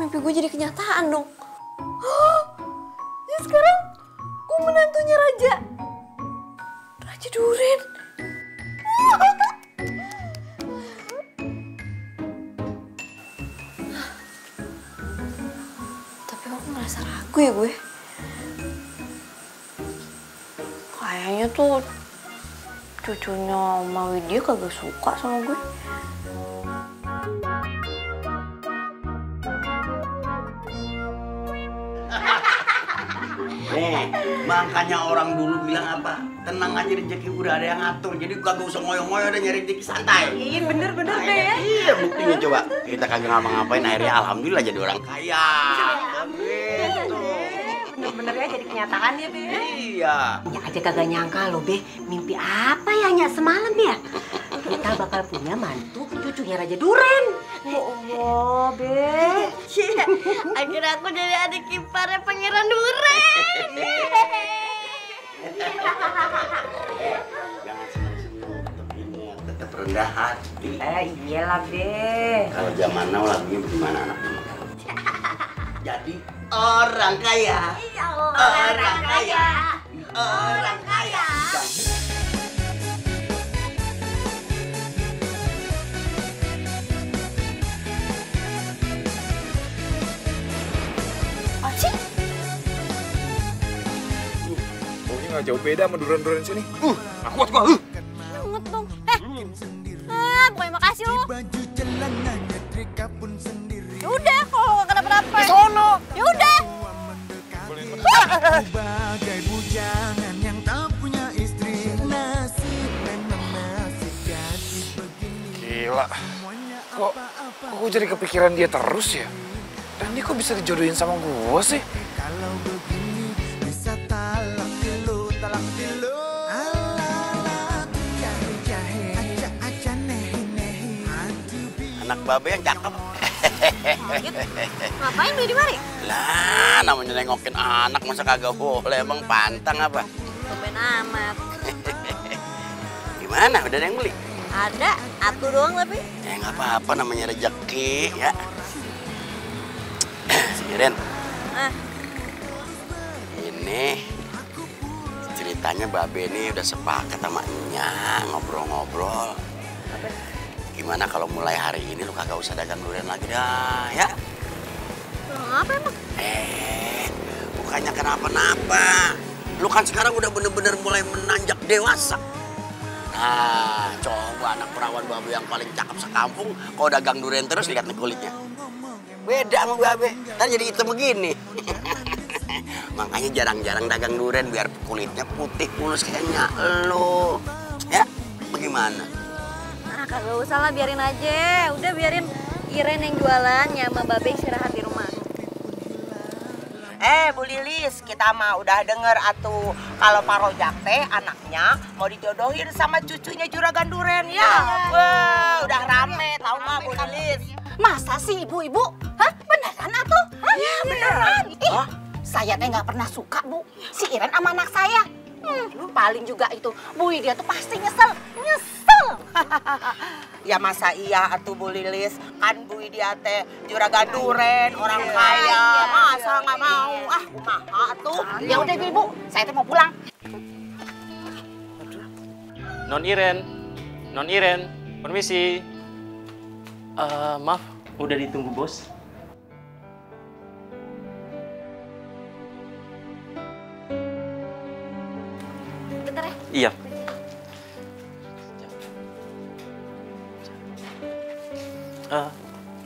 mimpi gue jadi kenyataan dong. Ya sekarang gue menantunya Raja Duren. Tapi kok ngerasa ragu ya gue? Kayaknya tuh cucunya Oma Widya kagak suka sama gue. Makanya orang dulu bilang apa? Tenang aja, rezeki udah ada yang ngatur. Jadi kagak usah ngoyo-ngoyo, udah nyari rezeki santai. Iya bener-bener deh ya. Iya buktinya coba. Kita kagak ngapa-ngapain, akhirnya alhamdulillah jadi orang kaya. Bener-bener ya jadi kenyataan ya, Be. Iya. Ya aja kagak nyangka loh, Be. Mimpi apa ya Nyak semalam ya? Kita bakal punya mantu cucunya Raja Duren. Ya Allah, Be. Akhirnya aku jadi adik iparnya Pangeran Duren. Jangan senang-senang, tetap rendah hati. Iyalah, Be. Kalau zaman now lagunya bagaimana anaknya? Jadi orang kaya. Orang kaya. Orang kaya. Acing. Baunya nggak jauh beda sama duren-duren sini. Nggak kuat gua. Banget dong. Pokoknya makasih lo. Yaudah, kalau nggak kenapa-napa. Di sono. Yaudah. Bagai bujangan yang tak punya istri, nasib memang nasib jadi begini. Gila. Kok gue jadi kepikiran dia terus ya? Dan dia kok bisa dijodohin sama gue sih? Kalau begini bisa talak dulu. Ala-ala jahe-jahe, aca-aca nehi-nehi. Anak babe yang cakep. Ngapain beli di mari? Lah, namanya nengokin anak masa kagak boleh, emang pantang apa? Tumben amat. Gimana, udah ada yang beli? Ada, atu doang tapi. Nggak apa-apa, namanya rezeki ya. Iren, ini ceritanya babe ini udah sepakat sama Enya ngobrol-ngobrol. Gimana kalau mulai hari ini lu kagak usah dagang durian lagi dah, ya? Apa emang? Bukannya kenapa-napa. Lu kan sekarang udah bener-bener mulai menanjak dewasa. Nah, coba anak perawan babe yang paling cakep sekampung, kalau dagang durian terus lihat nih kulitnya. Beda sama babe, ntar jadi hitam begini. Makanya jarang-jarang dagang durian biar kulitnya putih mulus kayaknya lo. Ya, bagaimana? Kagak usah lah, biarin aja. Udah biarin Iren yang jualan, ya sama babe istirahat di rumah. Bu Lilis, kita mah udah denger atuh kalau Pak Rojak teh anaknya mau dijodohin sama cucunya Juragan Duren ya. Wah, udah rame tau mah Bu Lilis. Masa sih ibu-ibu? Hah? Beneran atuh? Iya beneran. Ih, saya teh nggak pernah suka Bu si Iren sama anak saya. Paling juga itu Bu Widya tuh pasti nyesel. Ya masa iya atuh Bu Lilis, kan Bu Widya teh Juragan Duren, orang kaya. Masa nggak mau? Ah, kumaha atuh. Ya udah Ibu, saya teh mau pulang. Non Iren, permisi. Maaf, udah ditunggu bos. Bentar ya. Iya.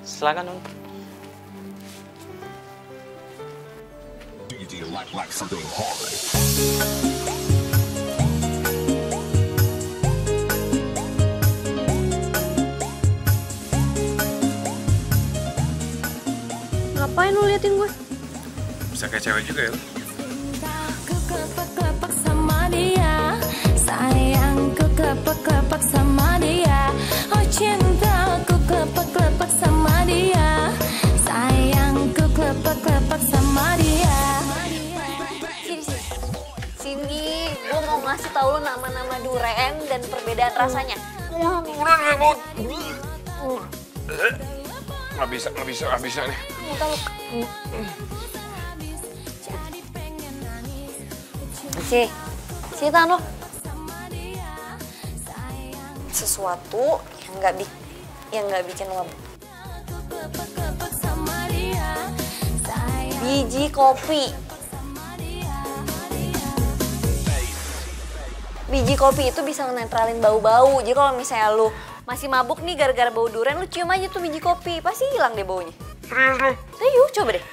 Silakan Non. Ngapain lu liatin gue? Bisa kayak cewek juga ya lu? Aku kepak-kepak sama dia, sayangku kepak-kepak sama dia. Oh cintaku kepak-kepak sama dia, sayangku kepak-kepak sama dia. Sini, gue mau ngasih tau lo nama-nama durian dan perbedaan rasanya. Nggak bisa nih. Muntah lu. Sini tangan lo. Sesuatu yang nggak bikin lo mabuk. Biji kopi. Biji kopi itu bisa netralin bau-bau. Jadi kalau misalnya lu masih mabuk nih gara-gara bau durian, lu cium aja tuh biji kopi. Pasti hilang deh baunya. Serius lu? Serius, coba deh.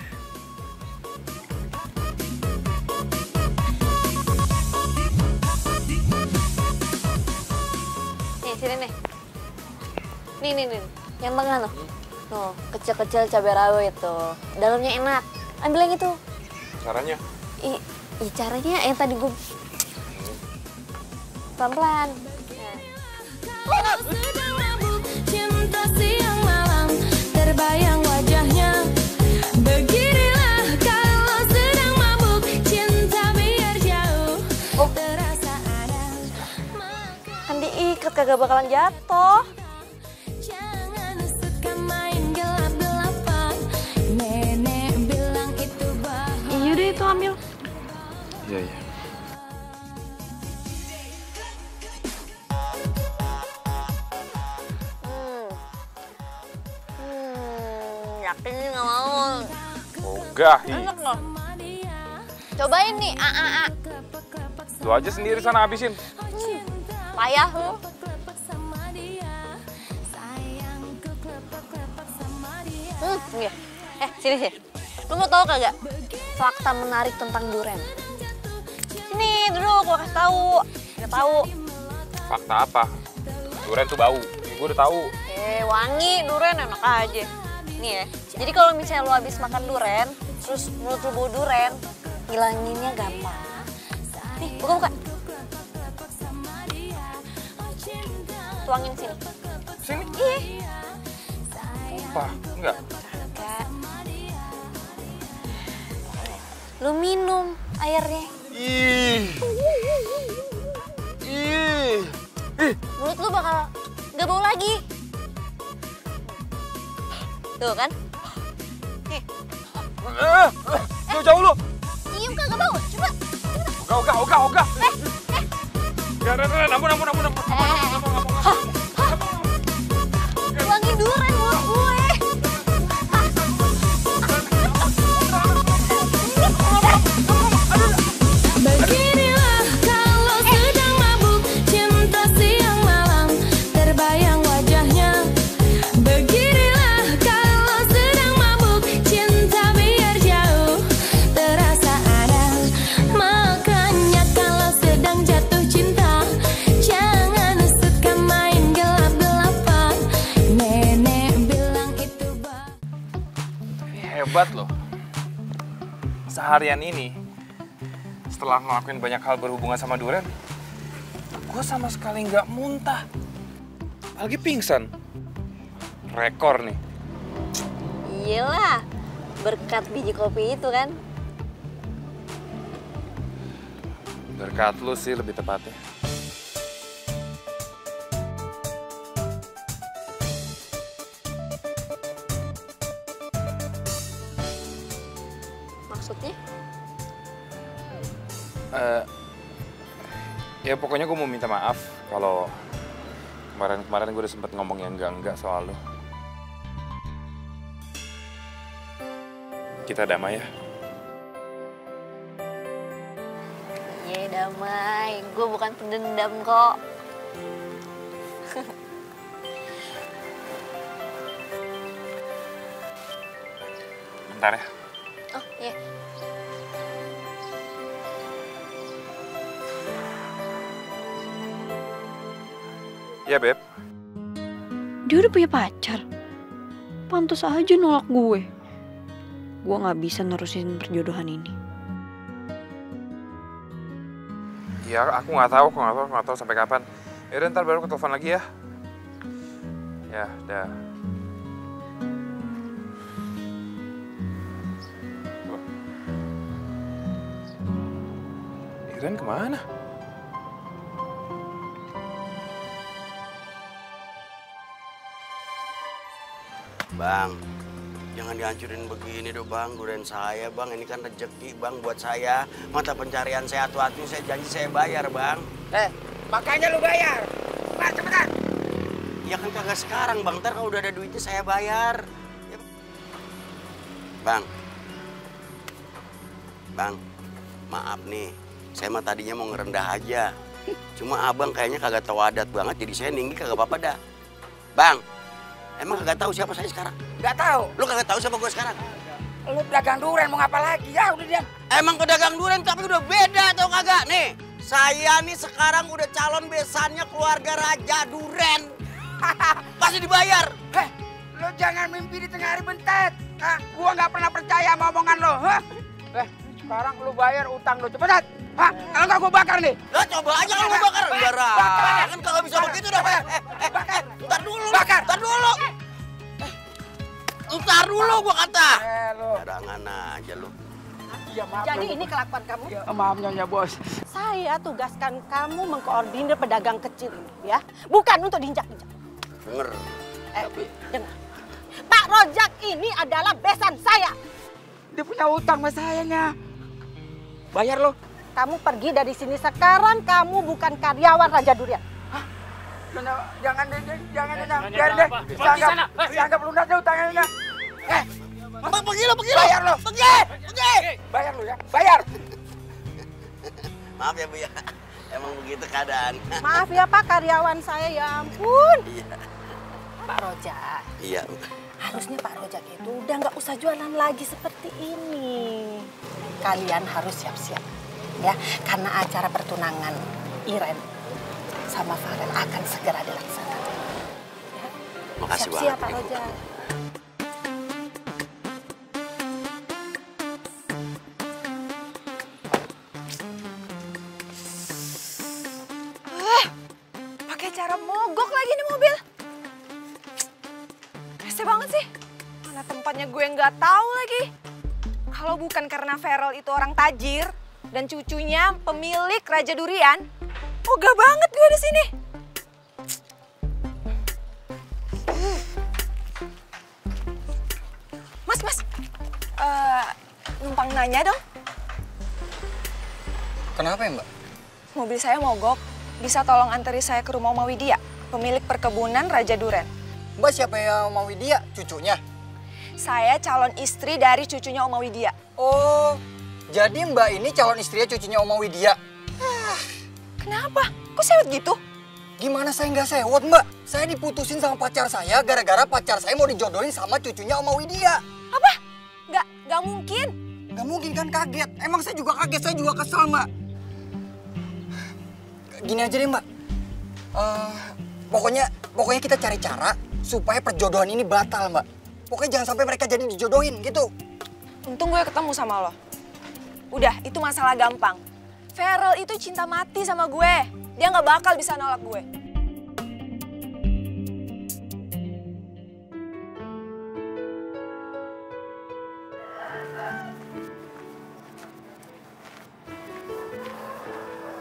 Nih, sini nih. Nih. Yang tengah tuh. Tuh, kecil-kecil cabai rawit tuh. Dalamnya enak. Ambil yang itu. Caranya? Caranya yang tadi gue... Pelan-pelan. Kalau sedang mabuk cinta siang malam terbayang wajahnya. Beginilah kalau sedang mabuk cinta biar jauh terasa ada. Kan diikat kagak bakalan jatuh. Jangan suka main gelap-gelapan. Nenek bilang itu bahaya. Iya deh itu ambil. Iya. Yakin sih nggak mau. Ogah. Enak loh. Cobain nih, Lu aja sendiri sana habisin. Payah lu. Iya. Sini. Lu mau tahu kagak fakta menarik tentang durian? Sini duduk, gua kasih tahu. Nggak tahu. Fakta apa? Durian tuh bau. Gue udah tahu. Wangi durian enak aja. Nih ya. Jadi kalau misalnya lu habis makan durian, terus mulut lu bau durian, ngilanginnya gampang. Nih, buka. Tuangin sini. Sini? Iya. Apa? Enggak. Lu minum airnya. Mulut lu bakal nggak bau lagi. Tuh kan? Nih. Jauh lu. Cium kagak bau. Coba. Ogah. Ya, ampun. Wangi durian mulut gue. Beginilah kalau sedang mabuk cinta siang malam terbayang wajahnya. Beginilah kalau sedang mabuk cinta biar jauh terasa ada. Makanya kalau sedang jatuh cinta jangan suka main gelap-gelapan. Nenek bilang itu Hebat loh. Seharian ini setelah ngelakuin banyak hal berhubungan sama durian, gue sama sekali nggak muntah. Apalagi pingsan. Rekor nih. Iyalah, berkat biji kopi itu kan. Berkat lu sih lebih tepatnya. Maksudnya? Ya pokoknya gue mau minta maaf kalau kemarin gue udah sempet ngomong yang enggak soal lo. Kita damai ya? Iya damai, gue bukan pendendam kok. Bentar ya. Oh iya. Iya, Beb. Dia udah punya pacar. Pantas aja nolak gue. Gue gak bisa nerusin perjodohan ini. Ya, aku nggak tahu sampai kapan. Yaudah, ntar baru aku telepon lagi ya. Ya, dah. Iren kemana? Bang, jangan dihancurin begini dong bang, durian saya bang. Ini kan rezeki bang buat saya. Mata pencarian saya atu-atu, saya janji saya bayar bang. Makanya lu bayar. Nah, cepetan. Ya kan kagak sekarang bang, ntar kalau udah ada duitnya saya bayar. Ya, bang. Bang, maaf nih. Saya mah tadinya mau ngerendah aja. Cuma abang kayaknya kagak tahu adat banget, jadi saya ninggi kagak apa-apa dah. Bang, emang kagak tahu siapa saya sekarang? Gak tahu. Lu kagak tahu siapa gue sekarang? Lu pedagang durian mau ngapa lagi? Ya udah diam. Emang pedagang durian tapi udah beda tau kagak? Nih, saya nih sekarang udah calon besannya keluarga Raja Duren. Pasti dibayar. Lu jangan mimpi di tengah hari bentet. Gua nggak pernah percaya sama omongan lo. Sekarang lu bayar utang lu cepetan. Kalau nggak gua bakar nih. Lah coba aja kalau gua bakar. Bakar. Kan kagak bisa begitu dah. Bakar. Ntar dulu. Bakar. Ntar dulu. Ntar dulu gua kata. Cadangan aja lu. Ya, maaf, Jadi ini kelakuan kamu? Ya, maaf Nyonya Bos. Saya tugaskan kamu mengkoordinir pedagang kecil ini ya. Bukan untuk diinjak-injak. Denger. Dengar. Pak Rojak ini adalah besan saya. Dia punya utang sama sayanya. Bayar lo. Kamu pergi dari sini sekarang, kamu bukan karyawan Raja Durian. Jangan biarin deh. Dianggap lunas deh utangnya. Pergi lo. Bayar lo. Pergi. Bayar lo ya. Bayar. Maaf ya Bu ya. Emang begitu keadaan. Maaf ya Pak, karyawan saya, ya ampun. Iya. Pak Rojak. Iya. Harusnya Pak Rojak itu udah nggak usah jualan lagi seperti ini. Kalian harus siap-siap ya, karena acara pertunangan Iren sama Farel akan segera dilaksanakan. Ya. Makasih Siap-siap banget. Pak Rojak. Pakai cara mogok lagi nih mobil. Rese banget sih. Mana tempatnya gue nggak tahu lagi. Kalau bukan karena Farel itu orang tajir dan cucunya pemilik Raja Durian, ogah banget gue di sini. Mas, numpang nanya dong. Kenapa ya Mbak? Mobil saya mogok. Bisa tolong antari saya ke rumah Oma Widya, pemilik perkebunan Raja Duren. Mbak siapa yang mau Widya? Cucunya? Saya calon istri dari cucunya Oma Widya. Oh, jadi Mbak ini calon istrinya cucunya Oma Widya? Kenapa? Kok sewot gitu? Gimana saya nggak sewot Mbak? Saya diputusin sama pacar saya gara-gara pacar saya mau dijodohin sama cucunya Oma Widya. Apa? Nggak mungkin. Nggak mungkin kan, kaget. Emang saya juga kaget, saya juga kesel Mbak. Gini aja deh Mbak, pokoknya kita cari cara supaya perjodohan ini batal Mbak. Pokoknya jangan sampai mereka jadi dijodohin gitu. Untung gue ketemu sama lo. Udah, itu masalah gampang. Farel itu cinta mati sama gue. Dia nggak bakal bisa nolak gue.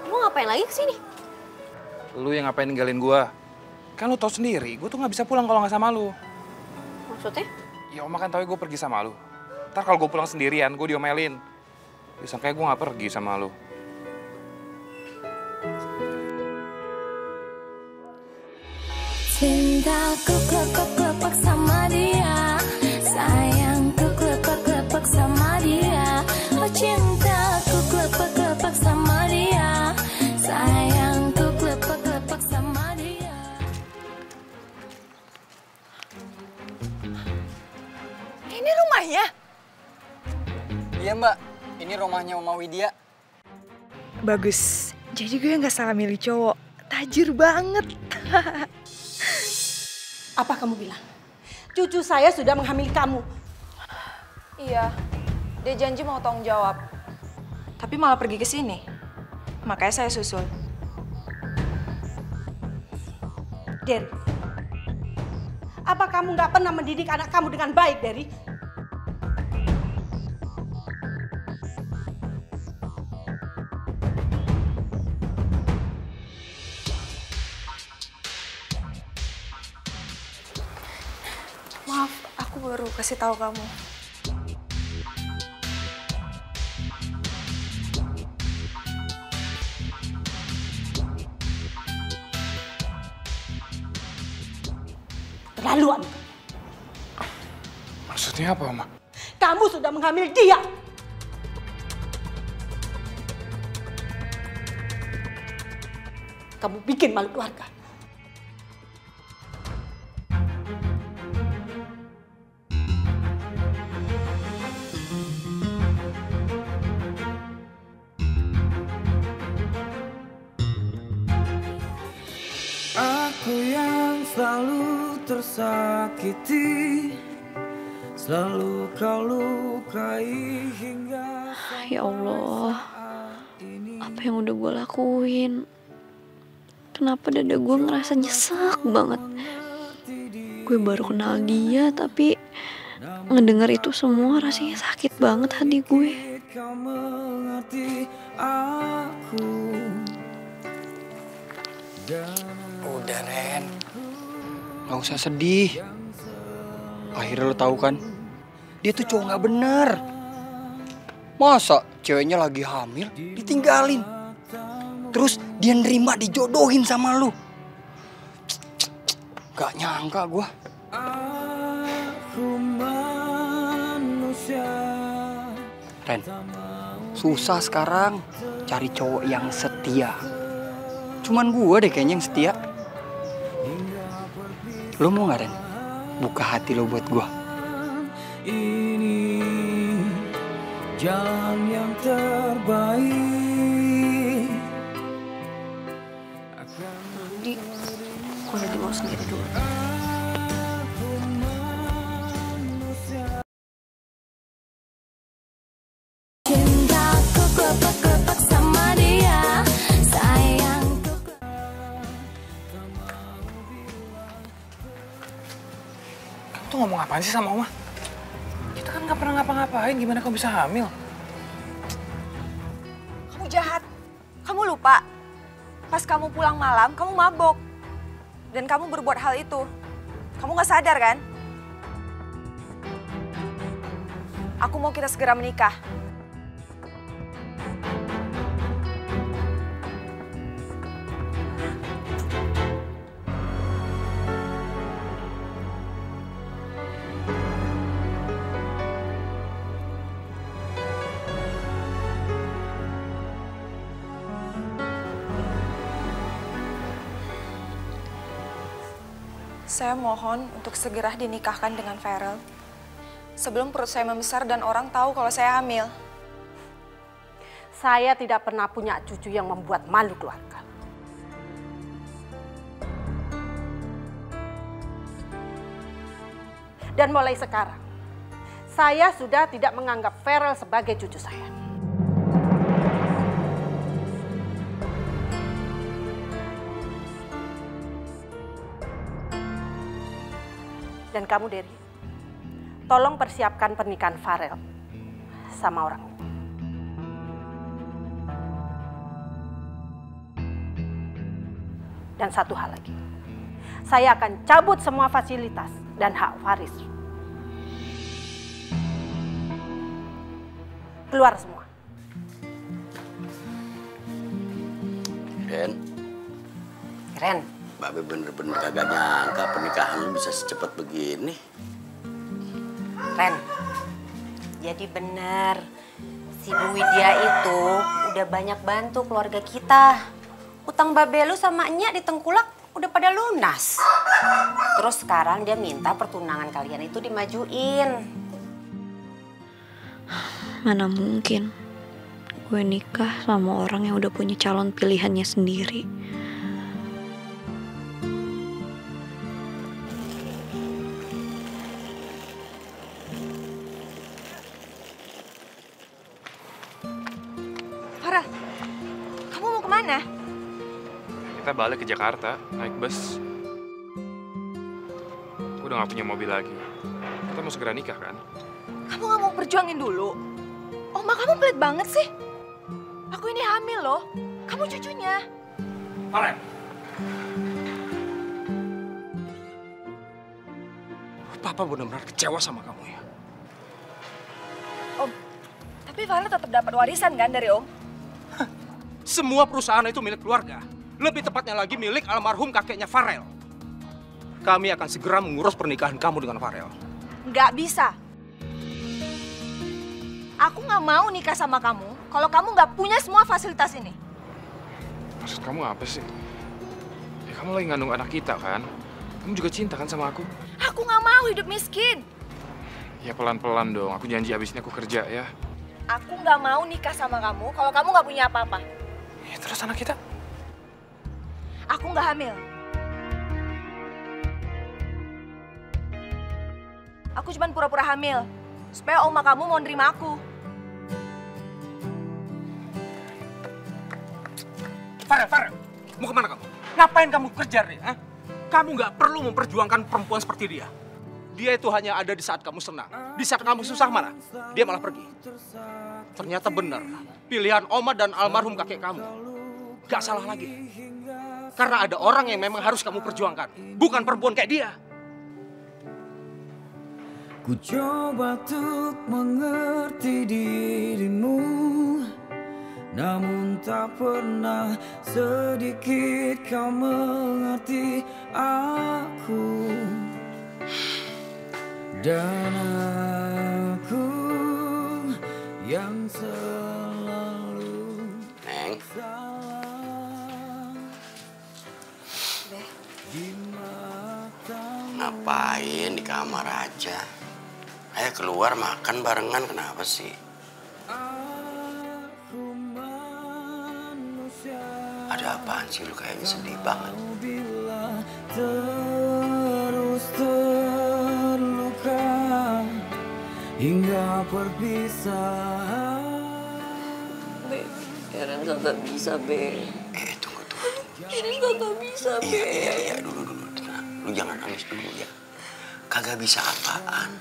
Kamu ngapain lagi kesini? Lu yang ngapain ninggalin gua? Kan lu tau sendiri, gua tuh nggak bisa pulang kalau nggak sama lu. Maksudnya? Ya Oma kan tau gue pergi sama lu. Ntar kalau gue pulang sendirian, gue diomelin. Disangkanya gue nggak pergi sama lu. Cintaku klepek-klepek sama dia, sayangku klepek-klepek sama dia. Oh cintaku klepek-klepek sama dia, sayangku klepek-klepek sama dia. Ini rumahnya? Iya Mbak, ini rumahnya Oma Widya. Bagus, jadi gue nggak salah milih cowok. Tajir banget. Apa kamu bilang? Cucu saya sudah menghamili kamu. Iya, dia janji mau tanggung jawab. Tapi malah pergi ke sini. Makanya saya susul. Dery, apa kamu nggak pernah mendidik anak kamu dengan baik, Dery? Maaf, aku baru kasih tahu kamu. Terlaluan. Maksudnya apa, Oma? Kamu sudah menghamil dia. Kamu bikin malu keluarga. Aku yang selalu tersakiti, selalu kau lukai hingga. Ya Allah, apa yang udah gue lakuin? Kenapa dada gue ngerasa nyesek banget? Gue baru kenal dia, tapi ngedenger itu semua rasanya sakit banget hati gue. Kau mengerti aku. Udah, Ren. Gak usah sedih. Akhirnya lo tahu kan, dia tuh cowok gak bener. Masa ceweknya lagi hamil, ditinggalin. Terus dia nerima dijodohin sama lu. Gak nyangka gue. Ren, susah sekarang cari cowok yang setia. Cuman gue deh kayaknya yang setia. Lo mau gak, Ren? Buka hati lo buat gue. Ini jalan yang terbaik. Di, gue lagi mau sendiri dulu. Cintaku kepak-kepak sama dia, sayangku. Kamu tuh ngomong apaan sih sama Oma? Kita kan gak pernah ngapa-ngapain, gimana kamu bisa hamil? Kamu jahat. Kamu lupa. Pas kamu pulang malam, kamu mabok. Dan kamu berbuat hal itu. Kamu gak sadar kan? Aku mau kita segera menikah. Saya mohon untuk segera dinikahkan dengan Farel. Sebelum perut saya membesar dan orang tahu kalau saya hamil. Saya tidak pernah punya cucu yang membuat malu keluarga. Dan mulai sekarang, saya sudah tidak menganggap Farel sebagai cucu saya. Dan kamu, Dery, tolong persiapkan pernikahan Farel sama orang itu. Dan satu hal lagi, saya akan cabut semua fasilitas dan hak waris. Keluar semua. Ren, Babe bener-bener kagak nyangka pernikahan lu bisa secepat begini. Ren, jadi bener, si Bu Widya itu udah banyak bantu keluarga kita. Utang Babe lu sama Enyak di Tengkulak udah pada lunas. Terus sekarang dia minta pertunangan kalian itu dimajuin. Mana mungkin gue nikah sama orang yang udah punya calon pilihannya sendiri. Farel, kamu mau kemana? Kita balik ke Jakarta, naik bus. Aku udah gak punya mobil lagi. Kita mau segera nikah kan? Kamu gak mau perjuangin dulu? Oma kamu pelit banget sih. Aku ini hamil loh. Kamu cucunya. Farel. Papa benar-benar kecewa sama kamu ya. Om, tapi Farel tetap dapat warisan kan dari Om? Semua perusahaan itu milik keluarga. Lebih tepatnya lagi milik almarhum kakeknya Farel. Kami akan segera mengurus pernikahan kamu dengan Farel. Nggak bisa. Aku nggak mau nikah sama kamu kalau kamu nggak punya semua fasilitas ini. Maksud kamu apa sih? Ya, kamu lagi ngandung anak kita kan? Kamu juga cinta kan sama aku? Aku nggak mau hidup miskin. Ya pelan-pelan dong, aku janji abis ini aku kerja ya. Aku nggak mau nikah sama kamu kalau kamu nggak punya apa-apa. Ya terus anak kita? Aku nggak hamil. Aku cuma pura-pura hamil supaya oma kamu mau nerima aku. Farel, mau kemana kamu? Ngapain kamu kejar dia? Ha? Kamu nggak perlu memperjuangkan perempuan seperti dia. Dia itu hanya ada di saat kamu senang. Di saat kamu susah mana? Dia malah pergi. Ternyata benar. Pilihan Oma dan almarhum kakek kamu. Gak salah lagi. Karena ada orang yang memang harus kamu perjuangkan. Bukan perempuan kayak dia. Ku coba untuk mengerti dirimu, namun tak pernah sedikit kau mengerti aku. Dan aku yang selalu Neng. Ngapain di kamar aja? Ayo keluar makan barengan, kenapa sih? Ada apaan sih lu kayaknya sedih banget? Terus terluka hingga perpisahan. Be, Eren gak bisa, Be. Tunggu. Eren gak bisa, Be. Iya, dulu, tenang. Lu jangan nangis dulu ya. Kagak bisa apaan?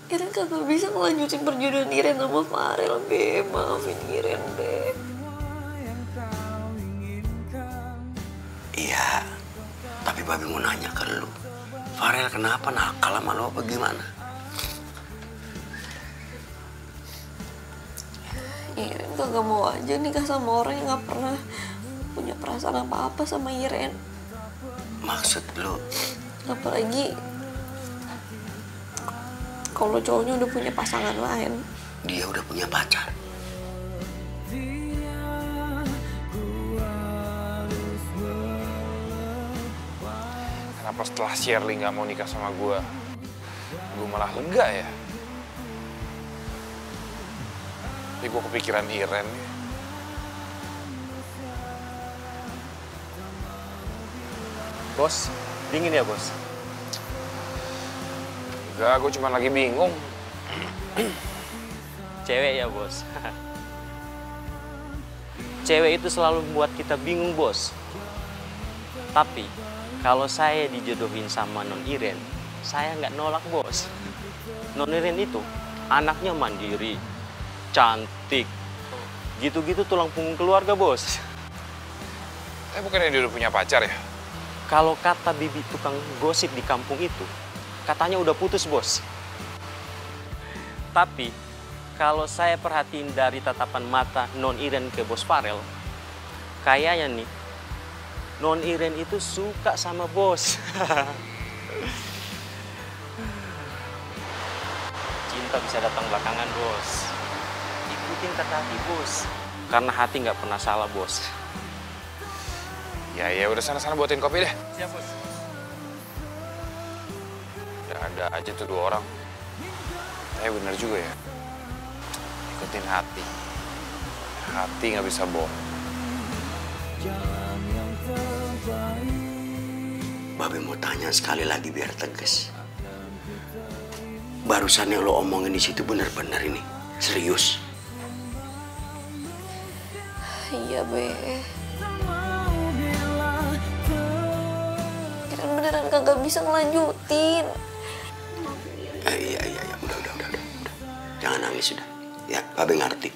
Iren kagak bisa ngelanjutin perjodohan Iren sama Farel, Be. Maafin Iren, Be. Iya, tapi Babi mau nanya ke lu. Farel kenapa nakal sama lu apa gimana? Iren kagak mau aja nikah sama orang yang gak pernah punya perasaan apa-apa sama Iren. Maksud lu? Apalagi kalau cowoknya udah punya pasangan lain. Dia udah punya pacar? Kenapa setelah Shirley nggak mau nikah sama gue malah lega ya? Tapi gue kepikiran Iren. Bos, dingin ya bos? Enggak, gue cuma lagi bingung. Cewek ya bos? Cewek itu selalu membuat kita bingung bos. Tapi kalau saya dijodohin sama Non Iren, saya nggak nolak bos. Non Iren itu anaknya mandiri, cantik, gitu-gitu tulang punggung keluarga bos. Tapi bukannya dia udah punya pacar ya? Kalau kata bibi tukang gosip di kampung itu, katanya udah putus bos. Tapi kalau saya perhatiin dari tatapan mata Non Iren ke bos Farel, kayaknya nih Non Iren itu suka sama bos. Cinta bisa datang belakangan bos. Ikutin kata hati bos. Karena hati nggak pernah salah bos. Ya udah sana buatin kopi deh. Siap bos. Ada aja tuh dua orang. Tapi bener juga ya. Ikutin hati. Hati nggak bisa bohong. Babe mau tanya sekali lagi biar tegas. Barusan yang lo omongin di situ bener-bener ini serius? Iya, Be. Iren beneran kagak bisa ngelanjutin. Iya. Udah. Jangan nangis sudah. Ya, Babe ngerti.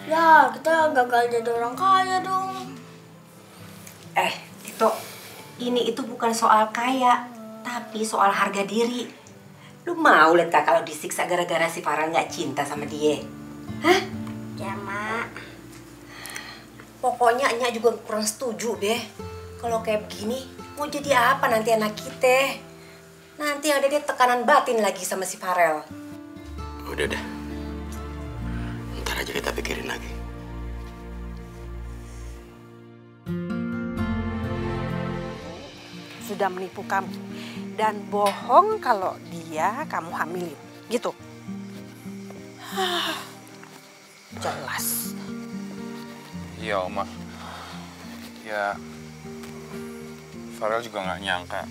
Ya, kita gagal jadi orang kaya dong. Tito, ini itu bukan soal kaya, tapi soal harga diri. Lu mau lihat kakak lo disiksa gara-gara si Farel nggak cinta sama dia? Hah? Ya, Mak. Pokoknya Nya juga kurang setuju deh. Kalau kayak begini, mau jadi apa nanti anak kita? Nanti ada dia tekanan batin lagi sama si Farel. Udah. Ntar aja kita pikirin lagi. Sudah menipu kamu dan bohong kalau dia kamu hamilin, gitu. Jelas. Iya, Oma. Ya, Farel juga nggak nyangka.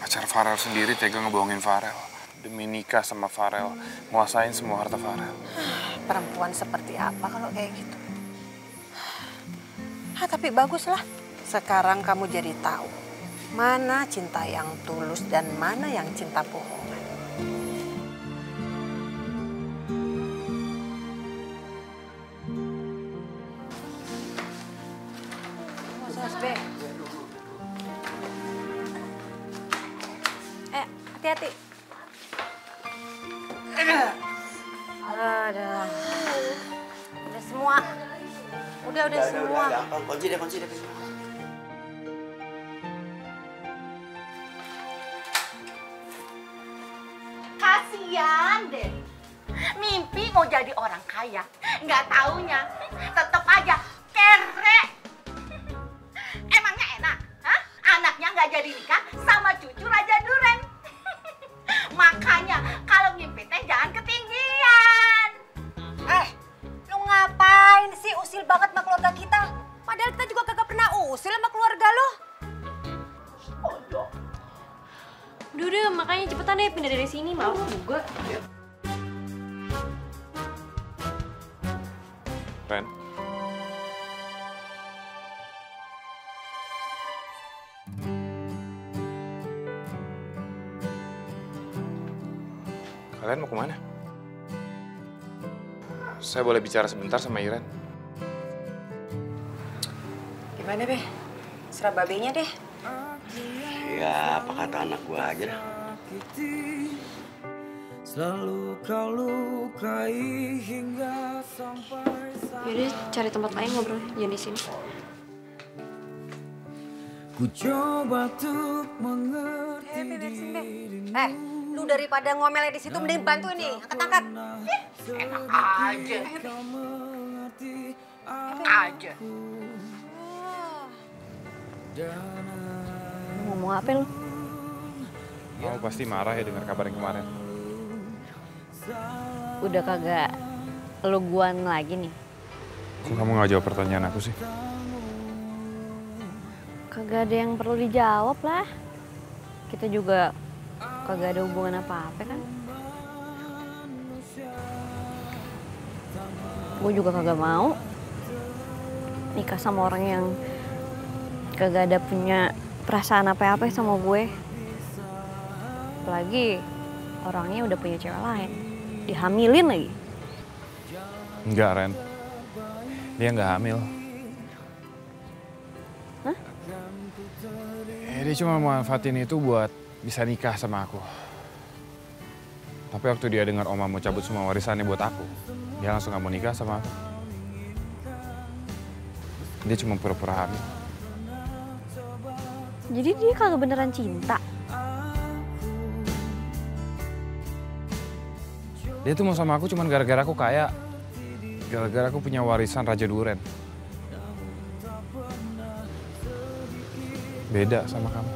Pacar Farel sendiri tega ngebohongin Farel. Demi nikah sama Farel, nguasain semua harta Farel. Perempuan seperti apa kalau kayak gitu? Tapi baguslah. Sekarang kamu jadi tahu mana cinta yang tulus dan mana yang cinta bohongan. Hati-hati. Ada. Udah semua. Udah semua. Gampang. Kunci deh. Kasian deh. Mimpi mau jadi orang kaya, nggak taunya tetep aja kere. Emangnya enak? Hah? Anaknya nggak jadi nikah sama cucu Raja Duren. Makanya kalau mimpi teh jangan ketinggian. Lu ngapain sih usil banget sama keluarga kita? Padahal kita juga kagak pernah usil sama keluarga lo. Udah, makanya cepetan deh pindah dari sini, malu juga. Ren. Kalian mau kemana? Saya boleh bicara sebentar sama Iren? Gimana, Be? Serah babenya deh. Ya, apa kata anak gua aja dah. Selalu kau lukai hingga sampai Yaudah, cari tempat lain ngobrol, jangan di sini. ku coba untuk mengerti dirimu. Lu daripada ngomelnya di situ mending bantu nih, angkat-angkat. Enak aja. Aja. Ngomong apa lu? Kamu pasti marah ya dengar kabar yang kemarin. Udah kagak lu guan lagi nih? Kok kamu nggak jawab pertanyaan aku sih? Kagak ada yang perlu dijawab lah. Kita juga kagak ada hubungan apa-apa kan? Gue juga kagak mau nikah sama orang yang kagak ada punya perasaan apa-apa sama gue. Apalagi orangnya udah punya cewek lain. Dihamilin lagi. Enggak, Ren. Dia nggak hamil. Hah? Dia cuma manfaatin itu buat bisa nikah sama aku. Tapi waktu dia dengar Oma mau cabut semua warisannya buat aku, dia langsung nggak mau nikah sama aku. Dia cuma pura-pura hamil. Jadi dia kagak beneran cinta. Dia tuh mau sama aku cuma gara-gara aku kaya. Gara-gara aku punya warisan Raja Duren. Beda sama kamu.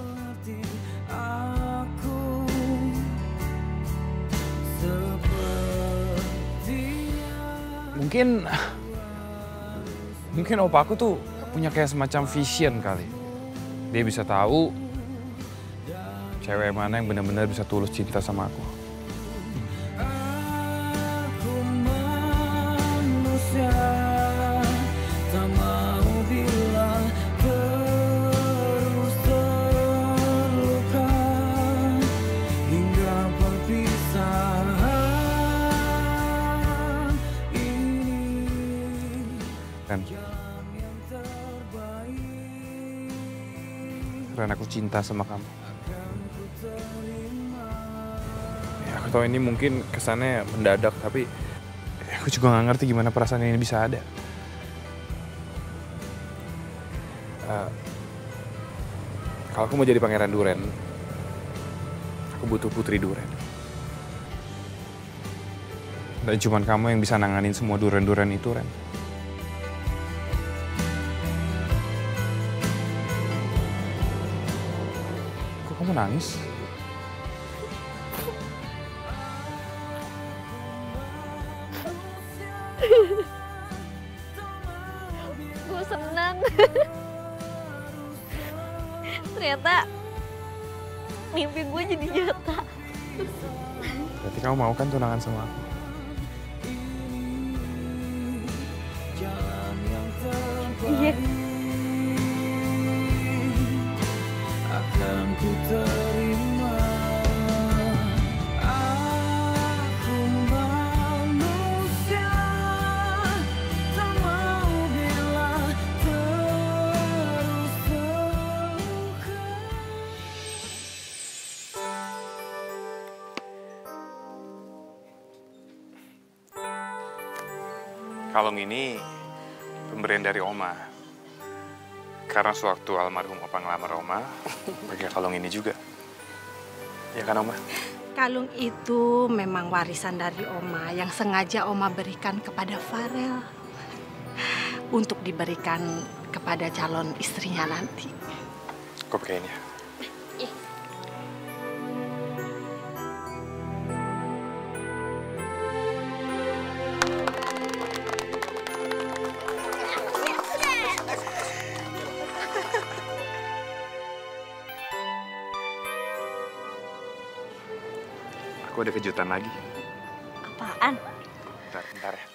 Mungkin opa aku tuh punya kayak semacam vision kali. Dia bisa tahu cewek mana yang benar-benar bisa tulus cinta sama aku. Tak mau bilang terus terluka hingga perpisahan ini. Kan? Yang terbaik karena aku cinta sama kamu. Ya, aku tahu ini mungkin kesannya mendadak, tapi aku juga nggak ngerti gimana perasaan ini bisa ada. Kalau aku mau jadi pangeran Duren, aku butuh putri Duren. Dan cuman kamu yang bisa nanganin semua Duren-Duren itu, Ren. Kok kamu nangis? Gue senang. Ternyata mimpi gue jadi nyata. Berarti kamu mau kan tunangan sama aku? Iya. Akan ku terima. Aku manusia tak mau bila terus terluka. Kalung ini pemberian dari Oma. Karena sewaktu almarhum Opa ngelamar Oma, pakai kalung ini juga. Ya kan, Oma? Kalung itu memang warisan dari Oma yang sengaja Oma berikan kepada Farel untuk diberikan kepada calon istrinya nanti. Kau pakai ini ya? Aku ada kejutan lagi. Apaan? Bentar ya.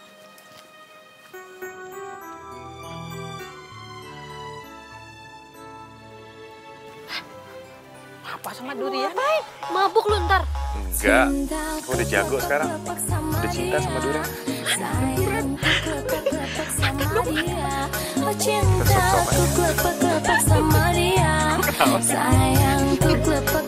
Apa sama durian? Mabuk lu ntar. Enggak, aku udah jago sekarang. Udah cinta sama durian. Cinta, aku kelepak sama dia. Sayang, ku kelepak